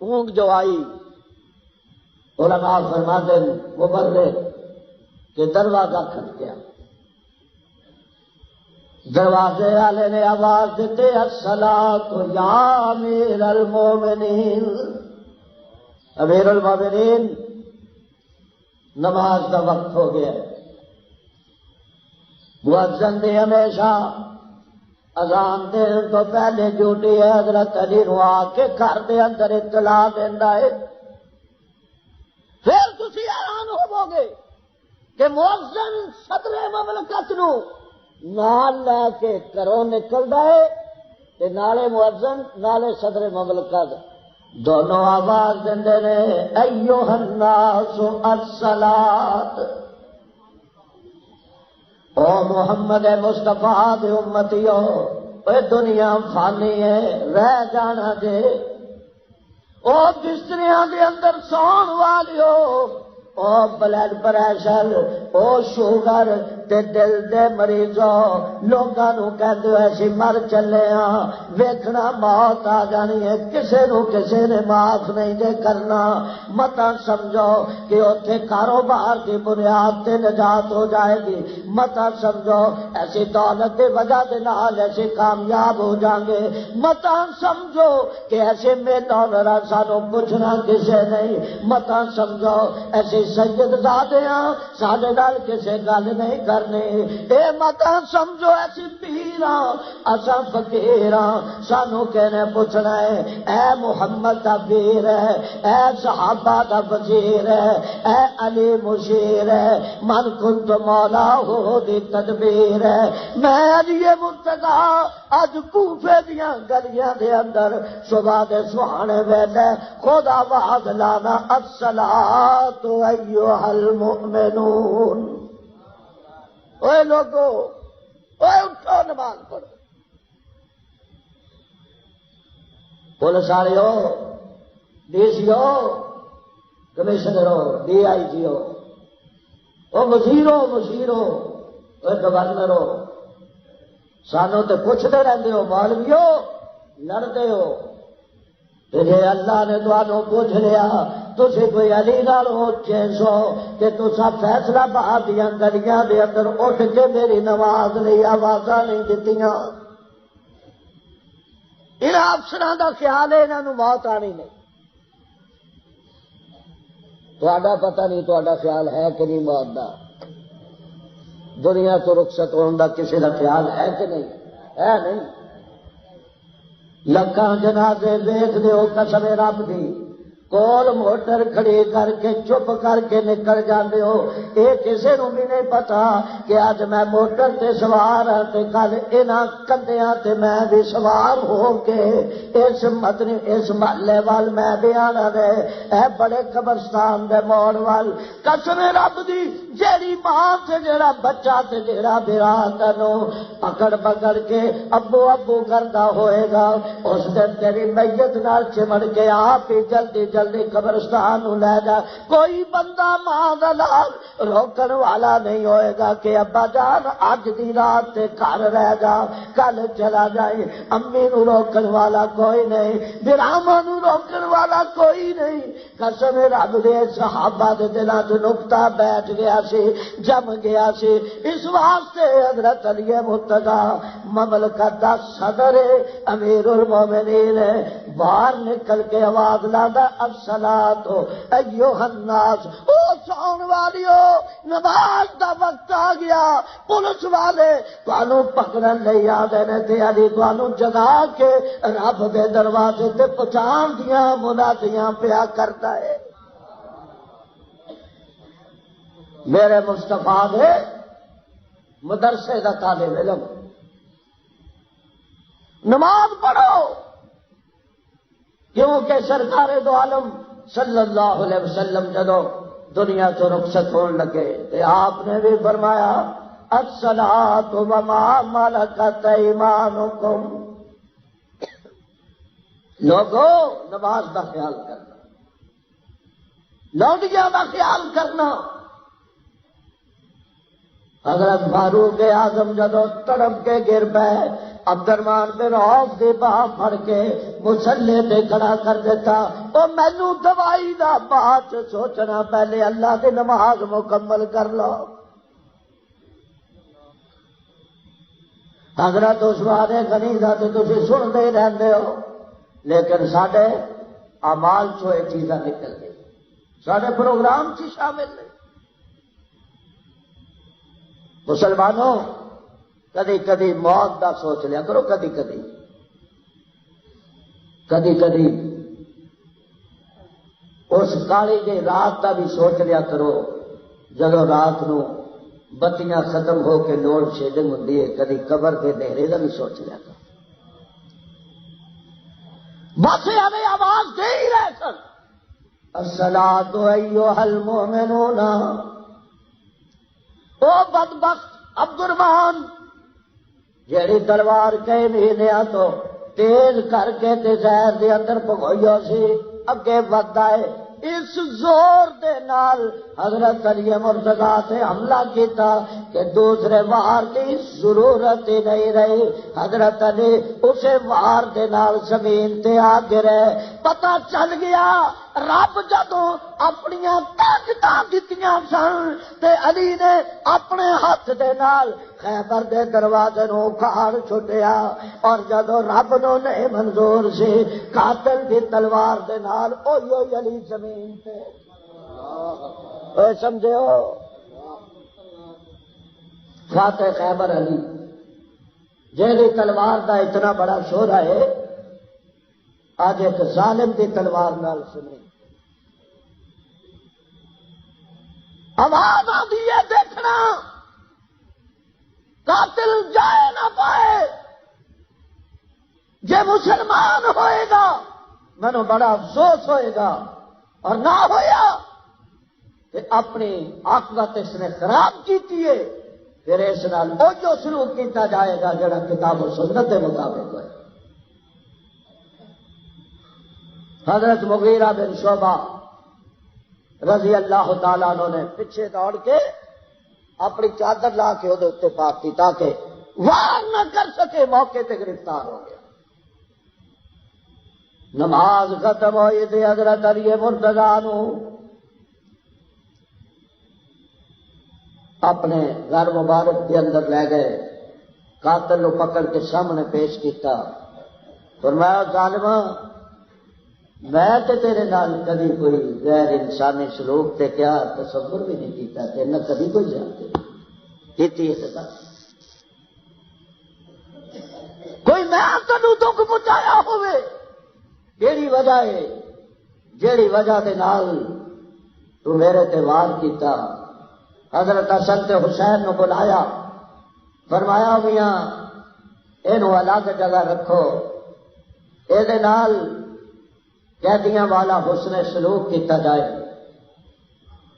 اونگ جو آئی علماء فرماتے ہیں مبرر کہ دروازہ کھٹ گیا. دروازے والے نے آواز دیتے الصلاۃ یا امیر المومنین، امیر المومنین نماز کا وقت ہو گیا. مؤذن دی ہمیشہ اذان دین تو پہلے ڈیوٹی ہے حضرت علی نو آ کے گھر دے اندر اطلاع دیندا ہے. پھر تسی حیران ہوو گے کہ مؤذن صدر مملکت نو نال لے کے گھروں نکلدا ہے تے نالے مؤذن نالے صدر مملکت دونوں آواز دیندے نے ایھا الناس الصلاۃ. او محمد مصطفیٰ دے امتیو، اے دنیا فانی ہے رہ جانا جے. او بستریاں دے اندر سون والیو، او بلڈ پریشر، او شوگر تے دل دے مریضوں، لوگاں نو کہندے اسی مر چلے ہاں، ویکھنا موت آ جانی ہے، کسے نو کسے نے معاف نہیں دے کرنا. متا سمجھو کہ اوتھے کاروبار کی بنیاد تے نجات ہو جائے گی، متا سمجھو ایسی دولت کی وجہ دے نال ایسے کامیاب ہو جائیں گے، متا سمجھو کہ ایسے میلوں میرا سانو پوچھنا کسے نہیں، متا سمجھو ایسے سید زادیاں سادے نال کسے گل نہیں کرنی. اے متا سمجھو ایسی پیراں اساں فقیراں سانو کہنے پوچھنا ہے اے محمد دا پیر ہے، اے صحابہ دا وزیر ہے، اے علی مشیر ہے، من کنت مولا ہو دی تدبیر ہے. میں علی مرتضی اج کوفے دیاں گلیاں دے اندر صبح دے سہانے ویلے خود آواز لانا الصلاۃ ایھا المؤمنون. اوے لوگو، اوے اٹھو نماز پڑھو. پولیس والے ہو، ڈی سی ہو، کمشنر ہو، ڈی آئی جی ہو، وہ وزیر ہو، مشیر ہو، وہ گورنر ہو، سانو تو پوچھتے رہتے ہو، مولوی ہو لڑتے ہو. جی اللہ نے تمہوں پوچھ لیا تسی کوئی علی نال ہو چیسو کہ تسا فیصلہ بہا دیا گلیاں دے اندر اٹھ کے میری نماز نہیں آوازاں نہیں دتیاں. انہاں افسراں دا خیال ہے انہاں نوں موت آنی نہیں. تہاڈا پتہ نہیں تہاڈا خیال ہے کہ نہیں موت دا؟ دنیا تو رخصت ہونے دا کسی کا خیال ہے کہ نہیں؟ ہے نہیں. لکھاں جنازے دیکھ دیو قسم رب دی، کول موٹر کھڑی کر کے چپ کر کے نکل جاندے ہو. یہ کسی نو بھی نہیں پتا کہ اج میں موٹر تے سوار ہاں تے کل انہاں کندیاں تے میں بھی سوار ہو کے اس مدنی اس محلے وال میں بھی آنا دے اے بڑے قبرستان دے موڑ وال. قسم رب دی جیڑی ماں تے جیڑا بچہ تے جیڑا بھرا تینوں پکڑ پکڑ کے ابو ابو کردا ہوئے گا، اس دن تیری میت نال چمڑ کے آپ ہی جلدی جلدی قبرستان لے جا. کوئی بندہ ماں دا لال روکن والا نہیں ہوئے گا کہ ابا جان اج دی رات تے گھر رہ جا کل چلا جائے. امی نو روکن والا کوئی نہیں، برامہ نو روکن والا کوئی نہیں. قسم رب دے صحابہ دے دلاں تے نقطہ بیٹھ گیا سی، جم گیا سی. اس واسطے حضرت علی مرتضی مملکت دا صدر امیر المومنین باہر نکل کے آواز لادا الصلاۃ ایھا الناس، او سون والیو نماز دا وقت آ گیا. پولیس والے تانوں پکڑن لئی آدے نے تے علی تانوں جگا کے رب دے دروازے تے پہنچان دیاں منادیاں پیا کردا ہے. میرے مصطفیٰ دے مدرسے دا طالب علم نماز پڑھو، کیونکہ سرکار دو عالم صلی اللہ علیہ وسلم جدو دنیا تو رخصت ہونے لگے تو آپ نے بھی فرمایا الصلاۃ وما ملکت ایمانکم. لوگو نماز کا خیال کرنا، لوٹیاں کا خیال کرنا. حضرت فاروق اعظم جدو تڑپ کے گر پے، عبد الرحمن بن عوف دی باہ پھڑ کے مصلے تے کھڑا کر دیتا. او مینوں دوائی دا بات سوچنا، پہلے اللہ دی نماز مکمل کر لو. حضرت عثمان غنی دا تے تسی سنتے ہی رہندے ہو، لیکن ساڈے اعمال چوں یہ چیزاں نکل گئی، ساڈے پروگرام چ شامل نہیں. مسلمانوں کدی کدی موت دا سوچ لیا کرو، کدی کدی کدی کدی اس کالی جی رات دا بھی سوچ لیا کرو جدو رات نو بتیاں ختم ہو کے لوڈ شیڈنگ ہوتی ہے. کدی قبر کے نیرے کا بھی سوچ لیا کرو. بس ہمیں آواز دے ہی رہے سن الصلاۃ ایھا المؤمنون. او بدبخت عبد الرحمن جیڑی تلوار کئی مہینیاں تو تیز کر کے تے زہر دے اندر پگوئی سی اگے ودا ہے. اس زور دے نال حضرت علی مرتضی تے حملہ کیتا کہ دوسرے وار کی ضرورت ہی نہیں رہی. حضرت علی اسے وار دے نال زمین تے آ گرے. پتہ چل گیا رب جدوں اپنیاں طاقتاں دتیاں سن تے علی نے اپنے ہاتھ دے نال خیبر دے دروازے نو کھاڑ چھٹیا، اور جدوں رب نو نہیں منظور سی قاتل دی تلوار دے نال اوہی علی زمین تے. اے سمجھے ہو فاتح خیبر علی جیڑی تلوار دا اتنا بڑا شہرا ہے، آج ایک ظالم دی تلوار نال سنے آواز آتی ہے دیکھنا قاتل جائے نہ پائے. جے مسلمان ہوئے گا مینو بڑا افسوس ہوئے گا، اور نہ ہویا کہ اپنی عاقبت اس نے خراب کیتی ہے. پھر اس نال وہ جو سلوک کیتا جائے گا جڑا کتاب و سنت کے مطابق ہے. حضرت مغیرہ بن شعبہ رضی اللہ تعالیٰ عنہ نے پیچھے دوڑ کے اپنی چادر لا کے وہ اتنے پاتی تاکہ وار نہ کر سکے، موقع تے گرفتار ہو گیا. نماز ختم ہوئی تھی، حضرت علی مرتضی نو اپنے گھر مبارک کے اندر لے گئے، قاتل نو پکڑ کے سامنے پیش کیتا. فرمایا ظالما میں تے تیرے نال کبھی کوئی غیر انسانی سلوک تے کیا تصور بھی نہیں کیتا تے نہ کبھی کوئی زیادتی کیتی ہے تے کوئی میں تینوں دکھ پہنچایا ہوئے کیڑی وجہ ہے جیڑی وجہ دے نال تو میرے تے وار کیتا. حضرت حسن تے حسین نو بلایا فرمایا میاں اینو الگ جگہ رکھو اے دے نال قیدیاں والا حسن سلوک کیتا جائے.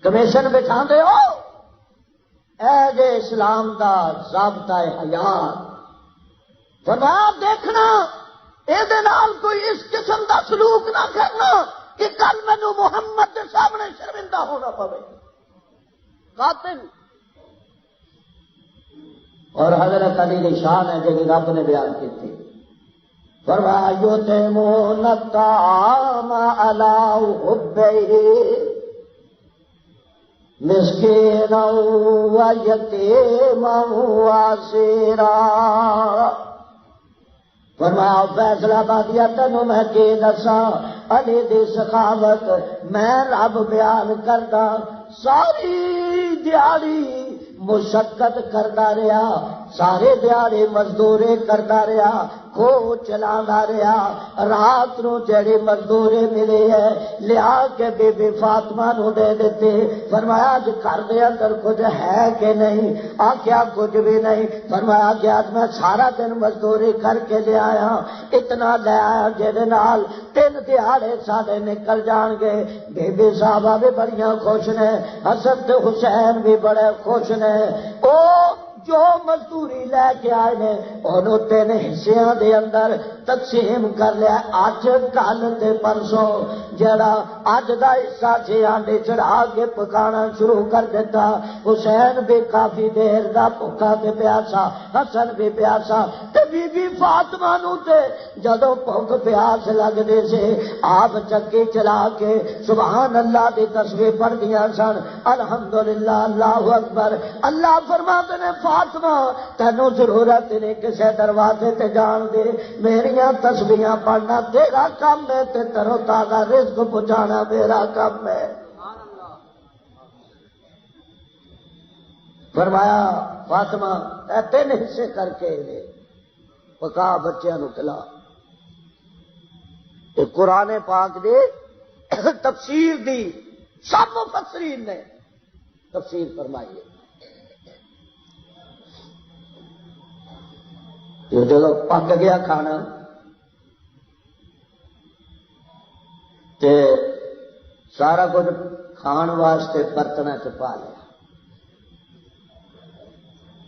کمیشن بٹھا دے ہو اے جے اسلام دا ضابطہ حیات. فرمایا دیکھنا اے دے نال کوئی اس قسم دا سلوک نہ کرنا کہ کل مینوں محمد کے سامنے شرمندہ ہونا پوے. قاتل اور حضرت علی کی شان ہے جی رب نے بیان کی تھی. فرمایا یتیمون الطعام علی حبہ مسکینا و یتیما و اسیرا. فرمایا فیصلہ بادیا تینوں میں کی دساں علی دی سخاوت میں رب بیان کردا. ساری دیہڑی مشقت کرتا رہا سارے دیہڑی مزدوری کرتا رہا کھو چلا رہا رات نو جڑی مزدوری ملی ہے لیا کے بی بی فاطمہ نو دے دیتے. فرمایا اج گھر دے اندر کچھ ہے کہ نہیں آخیا کچھ بھی نہیں. فرمایا کہ آج میں سارا دن مزدوری کر کے لے آیا اتنا لے آیا جہدے نال 3 دیہڑے سارے نکل جان گے. بی بی صاحبہ بھی بڑیاں خوش نے حسن تے حسین بھی بڑے خوش نے. او جو مزدوری لے کے آئے نے انہوں 3 حصیاں دے اندر تقسیم کر لیا. اج کل تے پرسوں جڑا اج دا حصہ سی آنڈے چڑھا کے پکانا شروع کر دیتا. حسین بھی کافی دیر دا بھوکا تے پیاسا حسن بھی پیاسا تے بی بی فاطمہ نو تے جدوں بھوک پیاس لگدے سے آپ چکی چلا کے سبحان اللہ دی تسبیح پڑھدیاں سن. الحمدللہ اللہ اکبر. اللہ فرماتے نے فاطمہ تینوں ضرورت نہیں کسے دروازے تے جان دے میریاں تسبیحاں پڑھنا تیرا کام ہے تے ترو تازہ رزق پہنچانا میرا کام ہے. فرمایا فاطمہ 3 حصے کر کے پکا بچیاں نو کھلا. قرآن پاک دے تفسیر دی سب مفسرین نے تفسیر فرمائی ہے. جب پک گیا کھانا تے سارا کچھ کھان واسطے برتن چ پا لیا.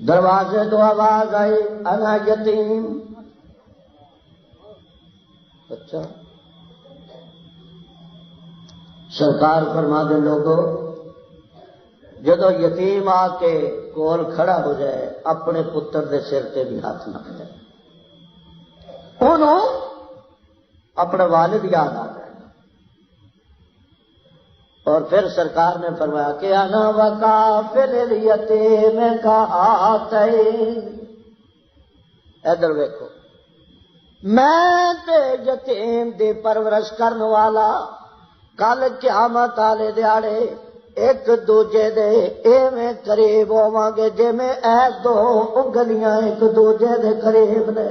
دروازے تو آواز آئی انا یتیم. اچھا سرکار فرما دے لوگوں جدو یتیم آ کے کول کھڑا ہو جائے اپنے پتر دے سر تے بھی ہاتھ نہ جائے انہوں اپنے والد یاد آ جائے. اور پھر سرکار نے فرمایا کہ انا وکافل الیتیم کہاتین. ادھر دیکھو میں تے یتیم دی پرورش کرن والا کل قیامت والے دیہڑے ایک دوجے دے ایویں قریب ہوواں گے جویں اے 2 انگلیاں ایک دوجے دے قریب نے.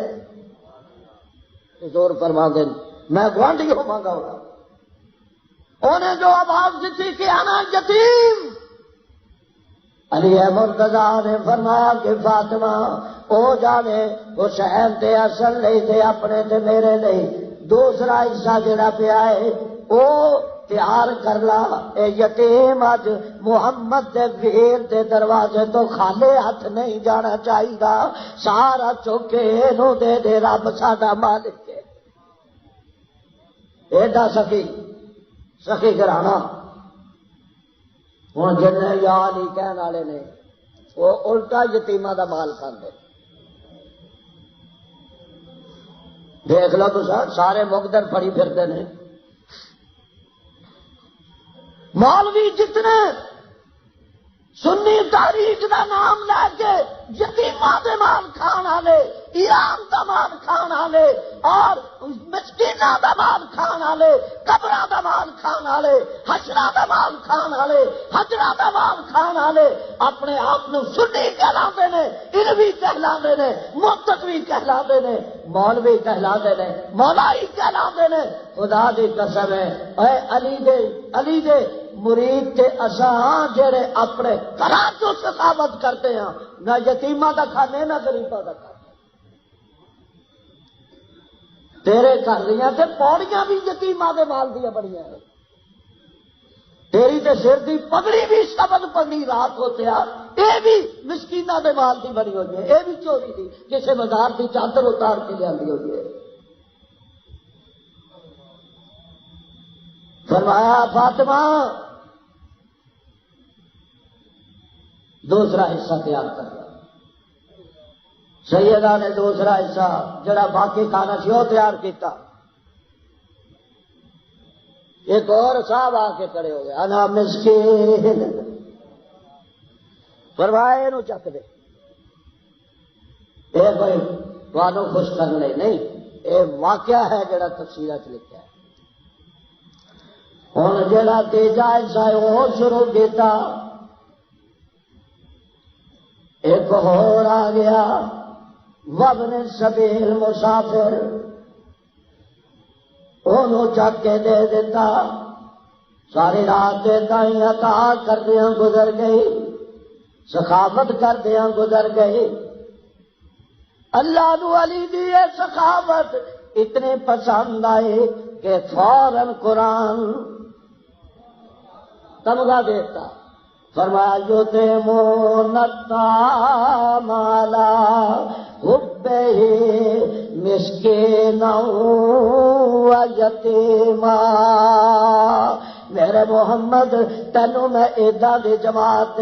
حضور فرما دیں میں گوانڈی ہوواں گا. انہیں جو آواز دیتی کہ انا یتیم علی مرتضیٰ نے فرمایا کہ فاطمہ او جانے حسین تے اصل لئی تے اپنے تے میرے لئی دوسرا حصہ جڑا پیا ہے او تیار کر لا. اے یتیم اج محمد دے ویر دے دروازے تو خالی ہاتھ نہیں جانا چاہیے. سارا چوکے نو دے دے رب ساڈا مالک ہے. ایڈا سخی گھرانا ہوں جن یا علی کہنے والے نے وہ الٹا یتیماں دا مال کھاندے. دیکھ لو تو سارے مقدر پڑی پھرتے ہیں. مولوی جتنے سنی تاریخ دا نام لے کے یتیماں دے مال کھان والے، ایران دا مال کھان والے اور مسکیناں دا مال کھان والے، قبراں دا مال کھان والے، حشراں دا مال کھان والے، حجراں دا مال کھان والے اپنے آپ نو سنی کہلاندے نے، علوی کہلاندے نے، متقی کہلاندے نے، مولوی کہلاندے نے، مولائی کہلاندے نے۔ خدا دی قسم ہے اے علی دے مرید تے اساں جڑے اپنے گھراں چوں سخاوت کرتے ہیں، نہ یتیماں دا کھانے نہ غریباں دا کھانے۔ تیرے گھر دیاں تے پوڑیاں بھی یتیماں دے مال دیاں بڑیاں ہیں، تیری تے سر دی پگڑی بھی شبد پگڑی رات ہوتے آ، اے بھی مسکیناں دے مال دی بڑی ہوئی ہے، اے بھی چوری دی کسے بازار دی چادر اتار کے لیاندی ہوئی ہے۔ فرمایا فاطمہ دوسرا حصہ تیار کر لیا۔ سیدہ نے دوسرا حصہ جڑا باقی کھانا سی وہ تیار کیتا۔ ایک اور صاحب آ کے کھڑے ہو گئے، انا مسکین، فرمایا اینو چک دے، اے کوئی تانوں خوش کرنے نہیں، اے واقعہ ہے جڑا تفسیرات لکھا ہے۔ ہن جڑا تیجا حصہ ہے وہ شروع کیتا، ایک اور آ گیا وابن سبیل مسافر، انہوں چک کے دے دیتا۔ ساری رات دائیں عطا کردیاں گزر گئی، سخاوت کردیاں گزر گئی۔ اللہ نو علی دی یہ سخاوت اتنے پسند آئے کہ فوراً قرآن تمغہ دیتا، فرمایا یتیمون الطعام علی حبہ مسکینا و یتیما۔ میرے محمد تینوں میں ایداں دی جماعت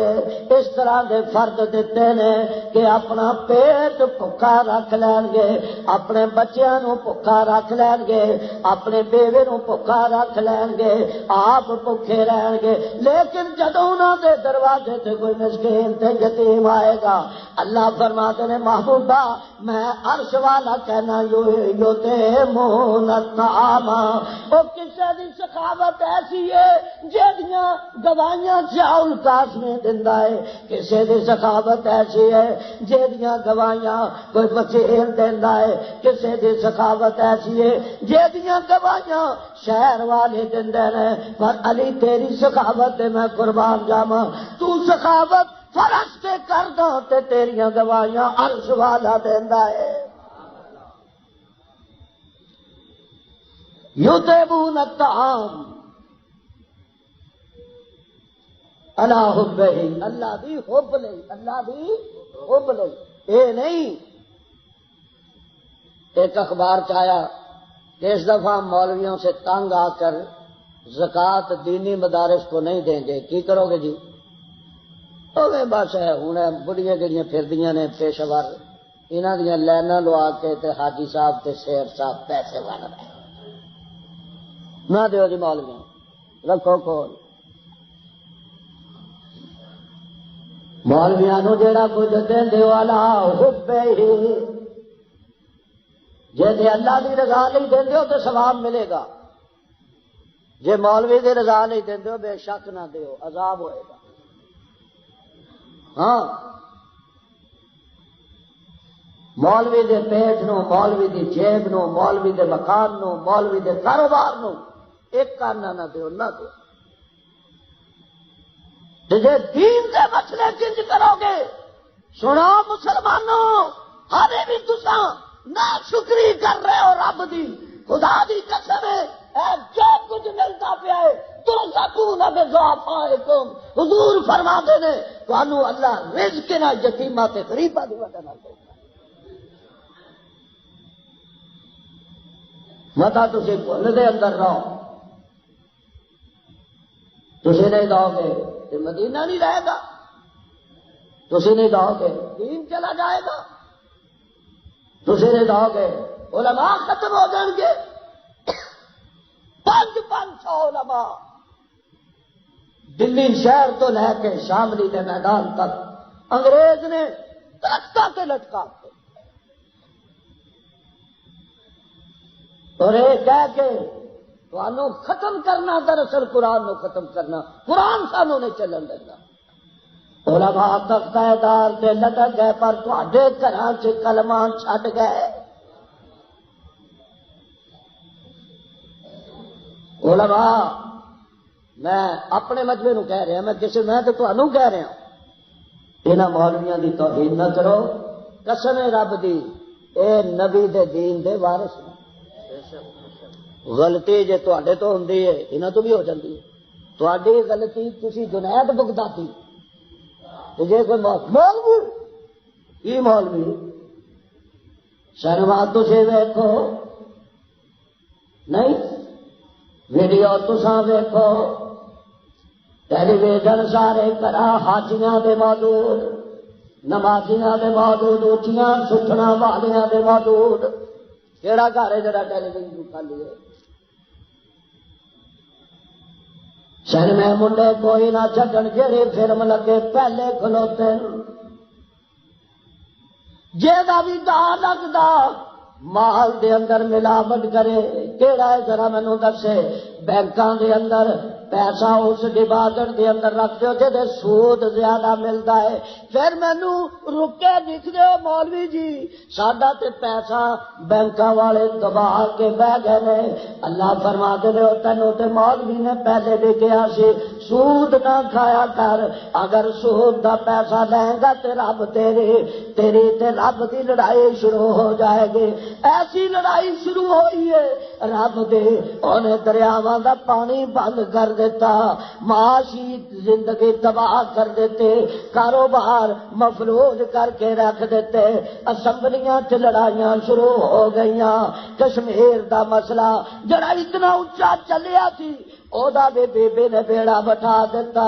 اس طرح دے فرد دیتے نے کہ اپنا پیٹ بھکا رکھ لین گے، اپنے بچیاں نو بھکا رکھ لین گے، اپنے بیوے نو بھکا رکھ لین گے، آپ بھکے رہن گے، لیکن جدوں انہاں دے دروازے تے کوئی مسکین تے یتیم آئے گا، اللہ فرماتے نے محبوبہ میں عرش والا کہنا یتیمون الطعام، او کسے دی سخاوت ایسی جہاں گوائیاں چاول کاسنے دیندا ہے، کسے دی سخاوت ایسی ہے جہاں گوائیاں کوئی بچیل دیندا ہے، کسے دی سخاوت ایسی ہے جہاں گوائیاں شہر والے دیندے نے، پر علی تیری سخاوت تے میں قربان جاواں، تو سخاوت فرش تے کردا تے تیریاں گوائیاں عرش والا دیندا ہے۔ یتیمون الطعام اللہ حبہ، اللہ دی حب لئی، اللہ دی حب لئی، اے نہیں ایک اخبار چایا کہ اس دفعہ مولویوں سے تنگ آ کر زکوٰۃ دینی مدارس کو نہیں دیں گے، کی کرو گے جی؟ بس ہے ہوں بڑیاں جڑیاں پھردیاں نے پیشور انہاں دیاں لائناں لوا کے تے حاجی صاحب تے شیر صاحب پیسے بن رہے نہ دیو جی، مولویوں رکھو کول، مولویاں نو جیڑا کچھ دیندے والا حبہ ہی، جے تے اللہ دی رضا نہیں دیندے ہو تو ثواب ملے گا، جے مولوی دی رضا نہیں دیندے ہو بے شک نہ دیو، عذاب ہوئے گا۔ ہاں مولوی دے پیٹ نو، مولوی دی جیب نو، مولوی دے مکان نو، مولوی دے کاروبار نو ایک کارنا نہ دیو، نہ دیو۔ جے دین دے مسئلے چنج کرو گے، سنو مسلمانوں، ہارے بھی تساں نا شکری کر رہے ہو رب دی، خدا دی قسم ہے اے جو کچھ ملتا پیا ہے ترزقون بضعفائکم، حضور فرماتے نے تانوں اللہ رزق نہ یتیماں تے غریباں دی وجہ نال دے گا۔ متا تسی بھول دے اندر رہو، تسی نہیں دو گے تو مدینہ نہیں رہے گا، تسی نہیں دو گے دین چلا جائے گا، تسی نہیں دو گے علماء ختم ہو جائیں گے۔ 500 علماء دلی شہر تو لے کے شاملی کے میدان تک انگریز نے درختوں کے لٹکا کے اور یہ کہہ کے تمہوں ختم کرنا، دراصل قرآن نو ختم کرنا، قرآن سانو نہیں چلن دینا۔ علماء تختہ دار سے لٹک گئے پر تواڈے گھراں چ کلمہ چھڈ گئے۔ علماء میں اپنے مجمے نو کہہ رہا، میں تو تمہوں کہہ رہا، انہاں مولویاں دی توہین نہ کرو، قسم رب دی اے نبی دے دین دے وارث نے۔ غلطی جے تواڈے تو ہوندی ہے انہاں تو بھی ہو جاندی ہے، تواڈی غلطی تسی جنید بغدادی جے کوئی مولوی کی مولوی شرما تسی ویکھو نہیں، ویڈیو تساں ویکھو، ٹیلی ویژن سارے کرا حاجیاں دے موجود، نمازیاں دے موجود، اٹھیاں سٹنا والیاں دے موجود۔ کیڑا گھر ہے جڑا ٹیلی ویژن خالی ہے؟ شہر میں منڈے کوئی نہ چھڈن، جہی فلم لگے پہلے کھلوتے، جیڑا بھی دا لگدا مال دے اندر ملاوٹ کرے، کیڑا ہے ذرا مینوں دسے؟ بینکاں دے اندر پیسہ اس ڈپازٹ دے اندر رکھ دیو جے سود زیادہ ملتا ہے، پھر مینوں رکے دکھ دیو مولوی جی ساڈا تے پیسہ بینکاں والے دبا کے بہ گئے نے۔ اللہ فرما دے تینوں تے مولوی نے پہلے بھی کہا سی سود نہ کھایا کر، اگر سود دا پیسہ لیں گا تے رب تیری تے رب دی لڑائی شروع ہو جائے گی۔ ایسی لڑائی شروع ہوئی ہے، رب دے انہیں دریاواں دا پانی بند کر دیتا، معاشی زندگی تباہ کر دیتے، کاروبار مفلوج کر کے رکھ دیتے، اسمبلیاں چ لڑائیاں شروع ہو گئیاں۔ کشمیر دا مسئلہ جڑا اتنا اونچا چلیا سی اودا بھی بی نے بیڑا بٹھا دیتا۔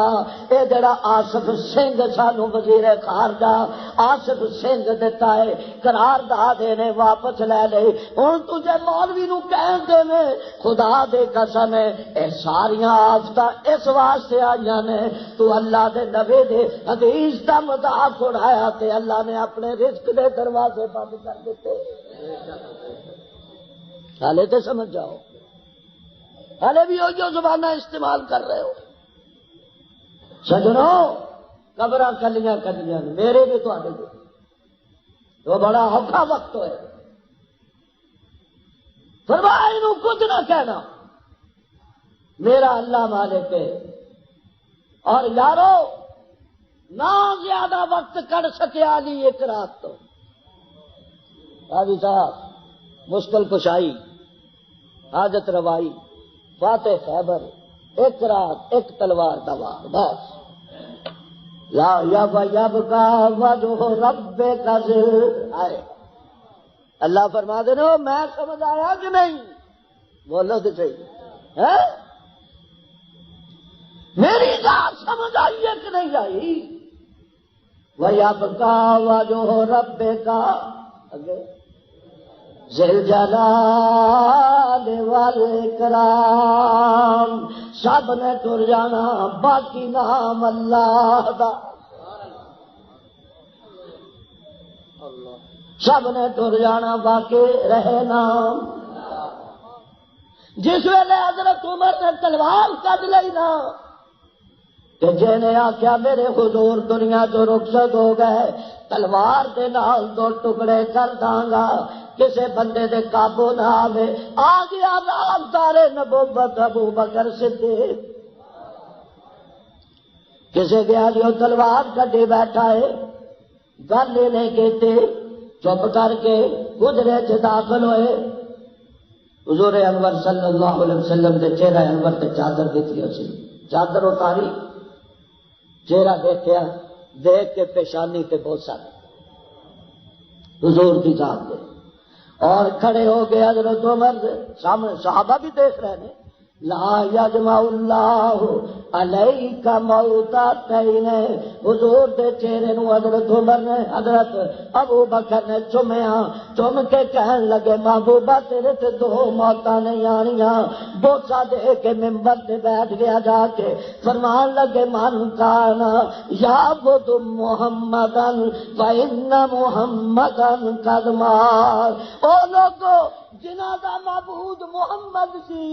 اے جڑا آصف سنگھ سانو وزیر خارجہ آصف سنگھ دیتا ہے، قرارداد نے واپس لے لے۔ ہن تجھے مولوی نو کہن دے نے خدا دے قسم ہے اے ساریاں آفتاں اس واسطے آئیاں نے تو اللہ دے نبی دے حدیث دا مذاق اڑایا تے اللہ نے اپنے رزق دے دروازے بند کر دیتے۔ حالے تے سمجھ جاؤ، حالے بھی وہ جو زبانیں استعمال کر رہے ہو۔ سجنوں قبراں کلیاں کلیاں میرے بھی تواڈے بھی، تو بڑا اوکھا وقت ہے۔ فرمایا انہوں کچھ نہ کہنا، میرا اللہ مالک ہے، اور یارو نہ زیادہ وقت کر سکے علی ایک رات تو قاضی صاحب مشکل کشائی، حاجت روائی، فاتح خیبر، ایک رات ایک تلوار دوار، بس لا یبقى وجہ رب کا ذل آئے۔ اللہ فرما دے نا میں سمجھ آیا کہ نہیں؟ بولو تو صحیح ہے، میری ذات سمجھ آئی ہے کہ نہیں آئی؟ وَيَبْقَى وَجْهُ رَبِّكَ ذِي الْجَلَالِ وَالْإِكْرَامِ، سب نے ٹر جانا باقی نام اللہ دا، سب نے ٹر جانا باقی رہے نام۔ جس ویلے حضرت عمر نے تلوار کڈ لئی نا کہ جنے آخیا میرے حضور دنیا تو رخصت ہو گئے، تلوار دے نال دو ٹکڑے کر داں گا، کسے بندے دے قابو نہ آوے۔ آ گیا رات دارے نبوت ابو بکر صدیق، کسے گیا جو تلوار کڈی بیٹھا ہے، گل ہی نہیں کیتی، چپ کر کے گجرے چ داخل ہوئے۔ حضور انور صلی اللہ علیہ وسلم دے چہرہ انور تے چادر دیتی سی، چادر اتاری، چہرہ دیکھیا، دیکھ کے پیشانی تے بوسہ حضور کی ذات دے، اور کھڑے ہو گئے حضرت عمر سامنے، صحابہ بھی دیکھ رہے ہیں۔ لا یجمع اللہ علیک موتتین، حضور دے چہرے نو حضرت عمر نے، حضرت ابو بکر نے چومیا، چوم کے کہن لگے محبوبہ تیرے تے دو موتاں نہیں آنیاں، بوسا دے کے ممبر تے بیٹھ گیا جا کے، فرمان لگے من کان یعبد محمدن فإن محمدن قد مات۔ او لوگو جنہاں دا معبود محمد سی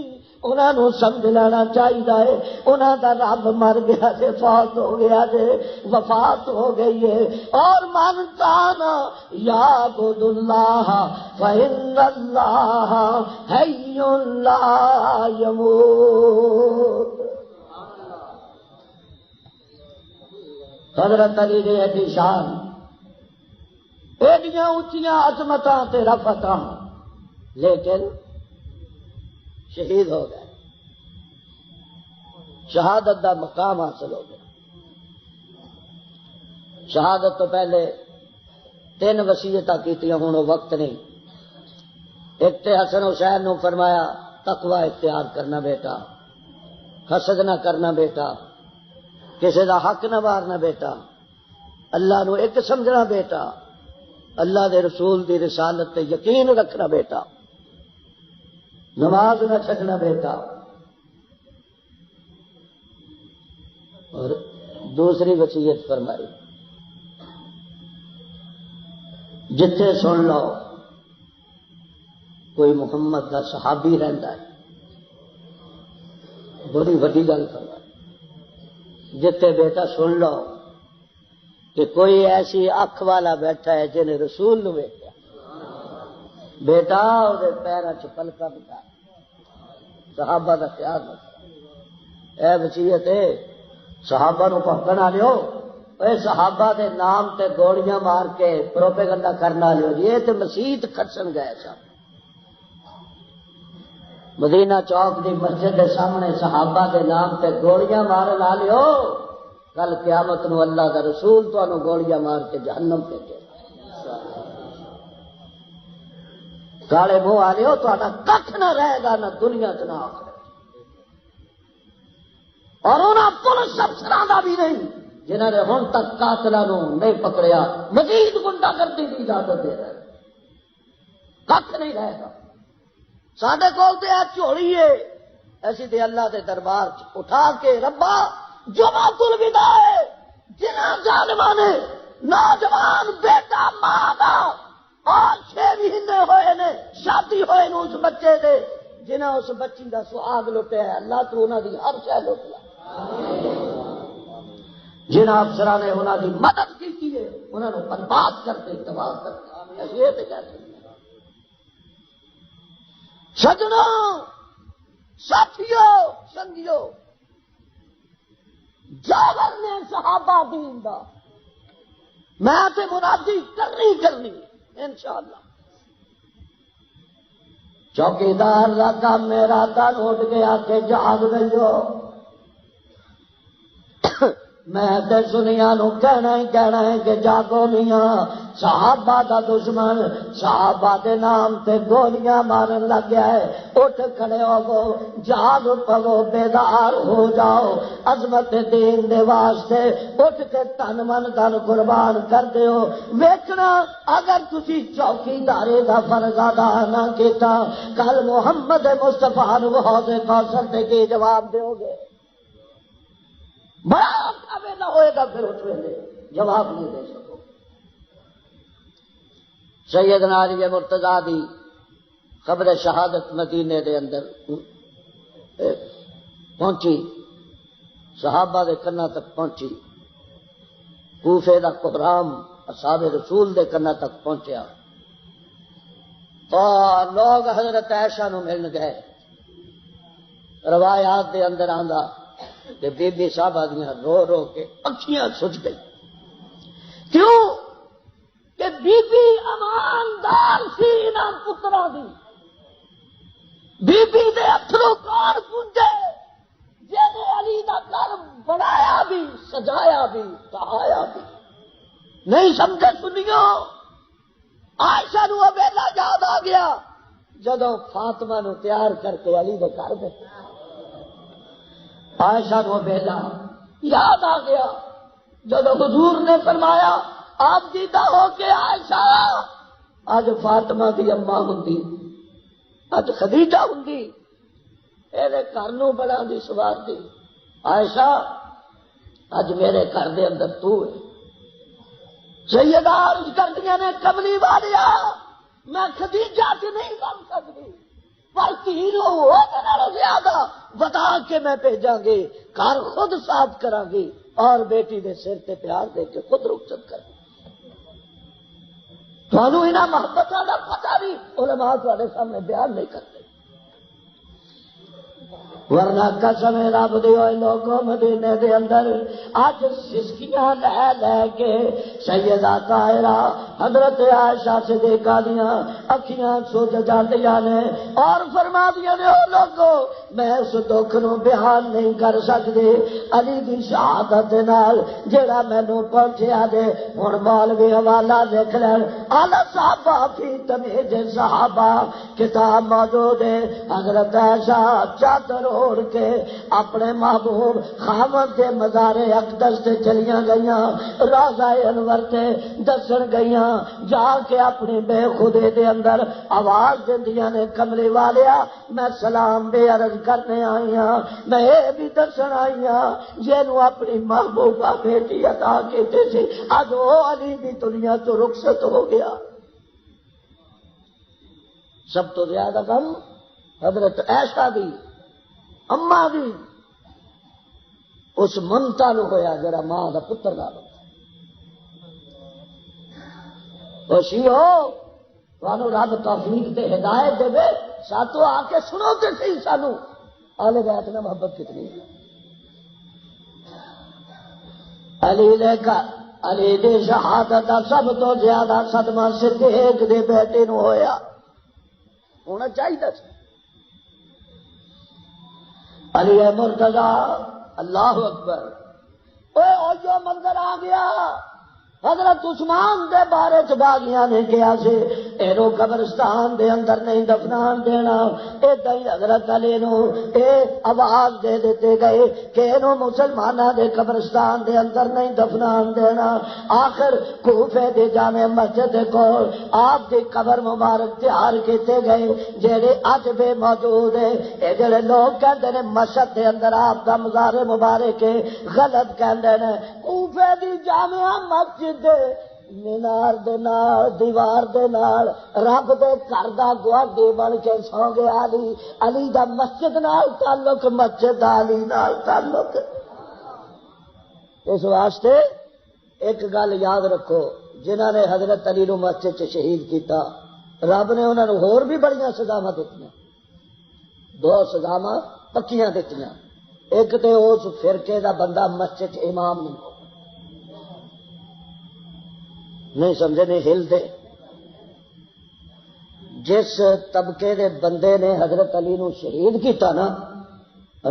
انہاں نو سمجھ لینا چاہیے، انہاں دا رب مر گیا تے فوت ہو گیا تے وفات ہو گئی ہے۔ اور من کان یعبد اللہ فإن اللہ حی لا یموت۔ حضرت علی دی ایڈی شان، ایڈیاں اونچیاں عظمتاں تے رفتاں، لیکن شہید ہو گئے، شہادت دا مقام حاصل ہو گیا۔ شہادت تو پہلے 3 وصیتاں کیتیاں، ہن وقت نہیں۔ ایک تے حسن حسین نو فرمایا تقوی اختیار کرنا بیٹا، حسد نہ کرنا بیٹا، کسی دا حق نہ مارنا بیٹا، اللہ نو ایک سمجھنا بیٹا، اللہ دے رسول دی رسالت تے یقین رکھنا بیٹا، نماز نہ چھڈنا بیٹا۔ اور دوسری وصیت فرمائی جتھے سن لو کوئی محمد کا صحابی رہندا ہے، بڑی وڈی گل فرمائی، جتھے بیٹا سن لو کہ کوئی ایسی اکھ والا بیٹھا ہے جنہیں رسول نو ویکھیا، بیٹا وہ پیروں چ پلکا بٹھا، صحابہ کا خیال رکھ۔ اے وصیت ہے صحابہ نو پکڑ نہ لیو، اے صحابہ دے نام تے گولیاں مار کے پروپیگنڈا کرنا لیو، یہ تے مسیت کھسن گئے سب۔ مدینہ چوک دی مسجد دے سامنے صحابہ دے نام تے گولیاں مار لا لیو، کل قیامت نو اللہ دا رسول تانوں گولیاں مار کے جہنم بھیجے۔ کالے منہ والے تو کھ نہ رہے گا، نہ دنیا چ نہ آخرت۔ اور انہاں پولیس افسراں دا بھی نہیں جنہاں نے ہن تک قاتلاں نو نہیں پکڑیا، مزید گنڈا گردی کی اجازت دے رہے، کھ نہیں رہے گا۔ ساڈے کول تے جھولی ہے، اسی تے اللہ دے دربار چ اٹھا کے ربا جمعۃ الوداع ہے، جنہاں ظالماں نے نوجوان بیٹا ماں دا اور 6 مہینے ہوئے نے شادی ہوئے نو اس بچے دے، جنہاں اس بچی دا سہاگ لٹیا ہے، اللہ تو انہاں دی ہر شے لٹ لا۔ جنہاں افسراں نے انہاں دی مدد کی ہے انہاں نو برباد کر کے تباہ کر کے، اسی یہ تے کہتے ہیں سجنوں ساتھیو سنگیو، جاور نے صحابہ دین دا میں تے مرادی کرنی انشاءاللہ۔ چوکیدار کا کام میرا تن اٹھ گیا کہ جاگ گئیو، میں تے سنیا نو کہنا ہے کہ جاگو میاں، صحابہ دا دشمن صحابہ دے نام تے گولیاں مارن لگ گیا ہے، اٹھ کھڑے ہو، جاگ پو، بیدار ہو جاؤ، عظمت دین دے واسطے اٹھ کے تن من دن قربان کر دیو۔ ویکھنا اگر تسی چوکیدارے دا فرض ادا نہ کیتا، کل محمد مصطفیٰ نو حوض کوثر تے کی جواب دیو گے؟ بڑا اچھا ویلا ہوئے گا، پھر اس ویلے جواب نہیں دے سکو۔ سیدنا علی مرتضیٰ دی قبر شہادت مدینے دے اندر پہنچی، صحابہ دے کنا تک پہنچی، کوفے دا کوہرام اصحاب رسول دے کنا تک پہنچیا، اور لوگ حضرت عائشہ نو ملن گئے۔ روایات دے اندر آندا کہ بی بی صاحبہ دیاں رو رو کے اکھیاں سج گئی، کیوں کہ بی بی اماندار سی انہاں پتراں دی، بی بی دے اتھرو کون پونجے جے علی دا گھر بنایا بھی، سجایا بھی، بہایا بھی۔ نہیں سمجھے سنیو، عائشہ نو ویلا یاد آ گیا جدوں فاطمہ نو تیار کر کے علی دے گھر گئے۔ عائشہ کو بھیجا، یاد آ گیا جب حضور نے فرمایا آپ دیدہ ہو کے عائشہ اج فاطمہ دی اماں ہوندی، اج خدیجہ ہوندی، میرے گھر نو بڑا دی سوار دی، عائشہ اج میرے گھر دے اندر تو ہے۔ سیدہ عرض کردیاں نے کملی والیا میں خدیجہ سے نہیں بن سکتی، پر تینوں ہو تو زیادہ بتا کے میں بھیجاں گے، گھر خود صاف کراں گی اور بیٹی دے سر تے پیار دے کے خود رخصت کر تھانوں انہاں محبتاں دا پتہ نہیں علماء تواڈے سامنے بیان نہیں کرتے، ورنہ قسم رب دی ہوئے لوگوں مدینے دے اندر اج سسکیاں لے لے کے سیدہ طاہرہ حضرت عائشہ صدیقہ دیاں اکھیاں سوج جاندیاں نے اور فرما دیاں نے او لوگوں میں اس دکھ نو بیان نہیں کر سکتی، علی دی شہادت نال جیڑا مینوں پہنچیا دے ہن مولوی حوالہ لکھ لین اعلی صحابہ فی تمیز صحابہ کتاب موجود ہے، حضرت عائشہ چادر اوڑھ کے اپنے محبوب خاوند کے مزار اقدس سے چلیاں گئیاں، روضہ انور تے دسن گئیاں، جا کے اپنی بے خودی دے اندر آواز دیندیاں نے کملی والیا میں سلام بے عرض کرنے آئی ہاں، میں یہ بھی دسن آئی ہاں جنوں اپنی محبوبہ بیٹی عطا کیتی سی اج وہ علی دی دنیا تو رخصت ہو گیا۔ سب تو زیادہ غم حضرت عائشہ دی اماں دی اس ممتا نو ہویا جڑا ماں دا پتر دا خوشی ہو تانوں رب توفیق تے ہدایت دے، ساتوں آ کے سنو تے صحیح سانو اہل بیت نے محبت کتنی ہے۔ علی دی شہادت دا سب تو زیادہ صدمہ صدیق دے بیٹے نو ہویا، ہونا چاہیے سی۔ علی مرتضی اللہ اکبر، اوے او جو منظر آ گیا حضرت عثمان دے بارے چ باغیاں نے کیا سی اینو قبرستان دے اندر نہیں دفنان دینا، ایدا ہی حضرت علی نو اے آواز دے دیتے گئے کہ اینو مسلماناں دے قبرستان دے اندر نہیں دفنان دینا۔ آخر کوفے دی جامع مسجد کو آپ دی قبر مبارک تیار کیتے گئے جڑے اج بھی موجود ہے، اے جڑے لوگ کہندے نے مشہد دے اندر آپ دا مزار مبارک ہے، غلط کہندے نے، کوفے دی جامع مسجد مینار دے نال دیوار دے نال رب دے گھر دا گواڈی بن کے سو گیا علی، علی دا مسجد نال تعلق، مسجد علی نال تعلق۔ اس واسطے ایک گل یاد رکھو، جنہاں نے حضرت علی نو مسجد چ شہید کیتا رب نے انہاں نو ہور بھی بڑیاں سزاواں دتیاں، دو سزاواں پکیاں دتیاں، ایک تے اس فرقے دا بندہ مسجد چ امام نہیں سمجھے نہیں ہل دے، جس طبقے دے بندے نے حضرت علی نو شہید کیتا نا